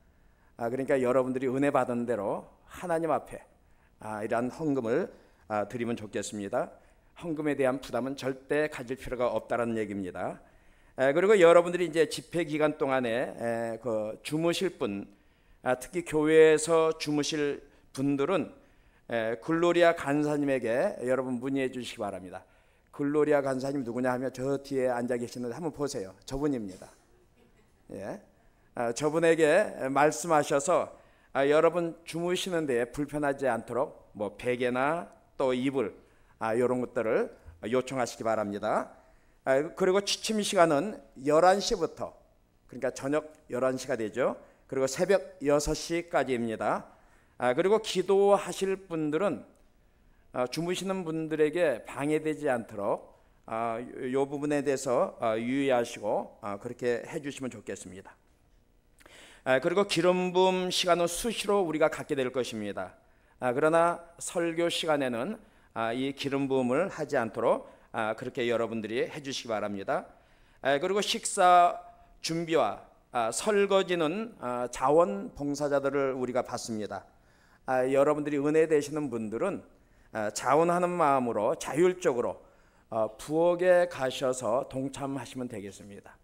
그러니까 여러분들이 은혜 받은 대로 하나님 앞에 이러한 헌금을 드리면 좋겠습니다. 헌금에 대한 부담은 절대 가질 필요가 없다는 얘기입니다. 그리고 여러분들이 이제 집회 기간 동안에 주무실 분, 특히 교회에서 주무실 분들은 글로리아 간사님에게 여러분 문의해 주시기 바랍니다. 글로리아 간사님 누구냐 하면 저 뒤에 앉아 계시는데 한번 보세요. 저분입니다. 예. 저분에게 말씀하셔서 여러분 주무시는 데에 불편하지 않도록 뭐 베개나 또 이불 이런 것들을 요청하시기 바랍니다. 그리고 취침 시간은 11시부터, 그러니까 저녁 11시가 되죠. 그리고 새벽 6시까지입니다. 그리고 기도하실 분들은 주무시는 분들에게 방해되지 않도록 이 부분에 대해서 유의하시고 그렇게 해주시면 좋겠습니다. 그리고 기름 부음 시간은 수시로 우리가 갖게 될 것입니다. 그러나 설교 시간에는 이 기름 부음을 하지 않도록 그렇게 여러분들이 해주시기 바랍니다. 그리고 식사 준비와 설거지는 자원봉사자들을 우리가 받습니다. 여러분들이 은혜 되시는 분들은 자원하는 마음으로 자율적으로 부엌에 가셔서 동참하시면 되겠습니다.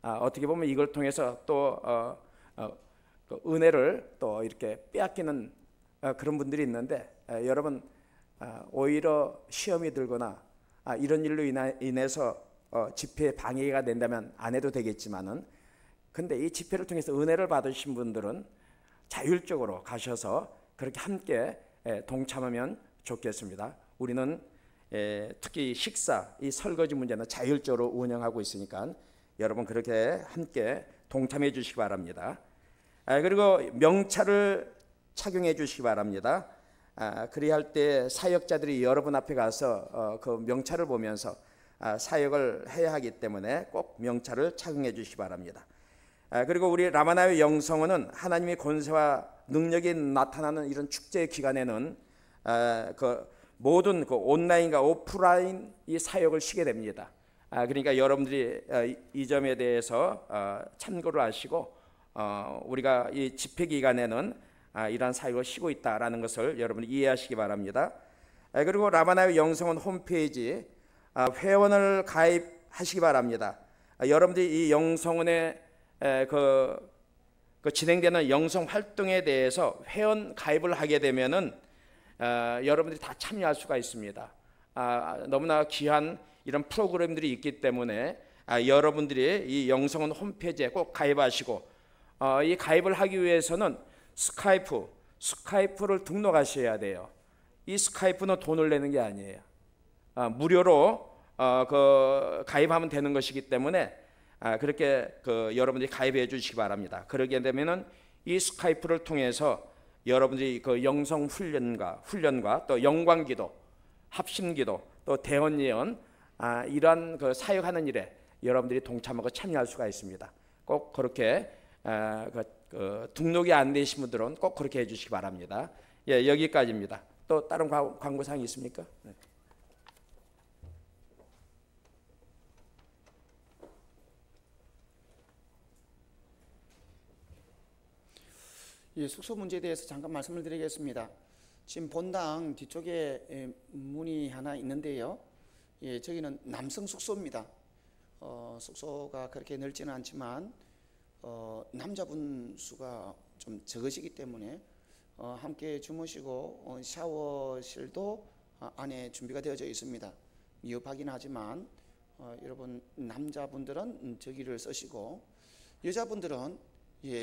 어떻게 보면 이걸 통해서 또 은혜를 또 이렇게 빼앗기는 그런 분들이 있는데, 여러분 오히려 시험이 들거나 이런 일로 인해서 집회에 방해가 된다면 안 해도 되겠지만은, 근데 이 집회를 통해서 은혜를 받으신 분들은 자율적으로 가셔서 그렇게 함께 동참하면 좋겠습니다. 우리는 특히 식사, 이 설거지 문제는 자율적으로 운영하고 있으니까 여러분 그렇게 함께 동참해 주시기 바랍니다. 그리고 명찰을 착용해 주시기 바랍니다. 그리할 때 사역자들이 여러분 앞에 가서 그 명찰을 보면서 사역을 해야 하기 때문에 꼭 명찰을 착용해 주시기 바랍니다. 그리고 우리 라마나의 영성원은 하나님의 권세와 능력이 나타나는 이런 축제 기간에는 그 모든 그 온라인과 오프라인 이 사역을 쉬게 됩니다. 그러니까 여러분들이 이 점에 대해서 참고를 하시고 우리가 이 집회 기간에는 이러한 사역을 쉬고 있다라는 것을 여러분이 이해하시기 바랍니다. 그리고 라마나의 영성원 홈페이지 회원을 가입하시기 바랍니다. 여러분들이 이 영성원에 그 진행되는 영성 활동에 대해서 회원 가입을 하게 되면은 여러분들이 다 참여할 수가 있습니다. 너무나 귀한 이런 프로그램들이 있기 때문에 여러분들이 이 영성원 홈페이지에 꼭 가입하시고, 이 가입을 하기 위해서는 스카이프를 등록하셔야 돼요. 이 스카이프는 돈을 내는 게 아니에요. 무료로 그 가입하면 되는 것이기 때문에 그렇게 그 여러분들이 가입해 주시기 바랍니다. 그러게 되면은 이 스카이프를 통해서 여러분들이 그 영성 훈련과 또 영광기도, 합심기도, 또 대언 예언 이러한 그 사역하는 일에 여러분들이 동참하고 참여할 수가 있습니다. 꼭 그렇게 등록이 안 되신 분들은 꼭 그렇게 해주시기 바랍니다. 예, 여기까지입니다. 또 다른 광고 사항이 있습니까? 네. 이 숙소 문제에 대해서 잠깐 말씀을 드리겠습니다. 지금 본당 뒤쪽에 문이 하나 있는데요. 예, 저기는 남성 숙소입니다. 숙소가 그렇게 넓지는 않지만 남자분 수가 좀 적으시기 때문에 함께 주무시고 샤워실도 안에 준비가 되어져 있습니다. 위협하긴 하지만 여러분 남자분들은 저기를 쓰시고, 여자분들은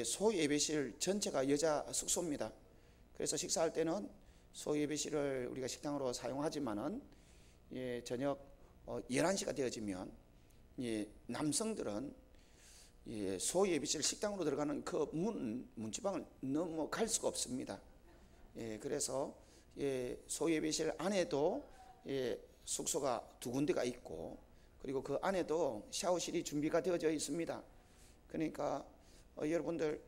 소예배실 전체가 여자 숙소입니다. 그래서 식사할 때는 소예배실을 우리가 식당으로 사용하지만은 저녁 11시가 되어지면 남성들은 소예배실 식당으로 들어가는 그 문지방을 넘어갈 수가 없습니다. 그래서 소예배실 안에도 숙소가 두 군데가 있고, 그리고 그 안에도 샤워실이 준비가 되어져 있습니다. 그러니까 여러분들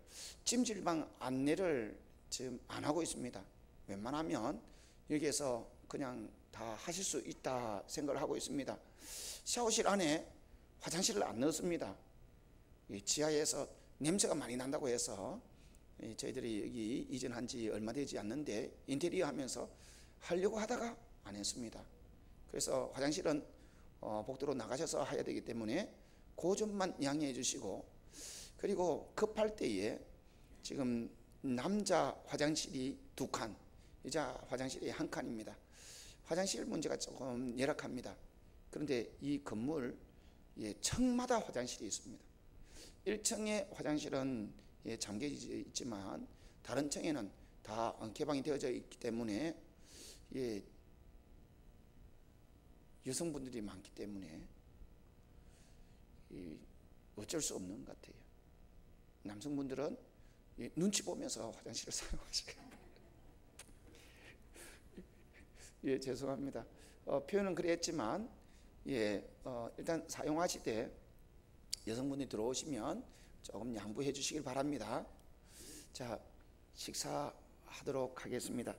찜질방 안내를 지금 안 하고 있습니다. 웬만하면 여기에서 그냥 다 하실 수 있다 생각을 하고 있습니다. 샤워실 안에 화장실을 안 넣습니다. 지하에서 냄새가 많이 난다고 해서 저희들이 여기 이전한 지 얼마 되지 않는데 인테리어 하면서 하려고 하다가 안 했습니다. 그래서 화장실은 복도로 나가셔서 해야 되기 때문에 그 점만 양해해 주시고, 그리고 급할 때에 지금 남자 화장실이 2칸, 여자 화장실이 1칸입니다. 화장실 문제가 조금 열악합니다. 그런데 이 건물 층마다 화장실이 있습니다. 1층의 화장실은 잠겨져 있지만 다른 층에는 다 개방이 되어져 있기 때문에 여성분들이 많기 때문에 어쩔 수 없는 것 같아요. 남성분들은 눈치 보면서 화장실을 사용하시고 죄송합니다. 표현은 그랬지만 일단 사용하시되 여성분이 들어오시면 조금 양보해 주시길 바랍니다. 자, 식사하도록 하겠습니다.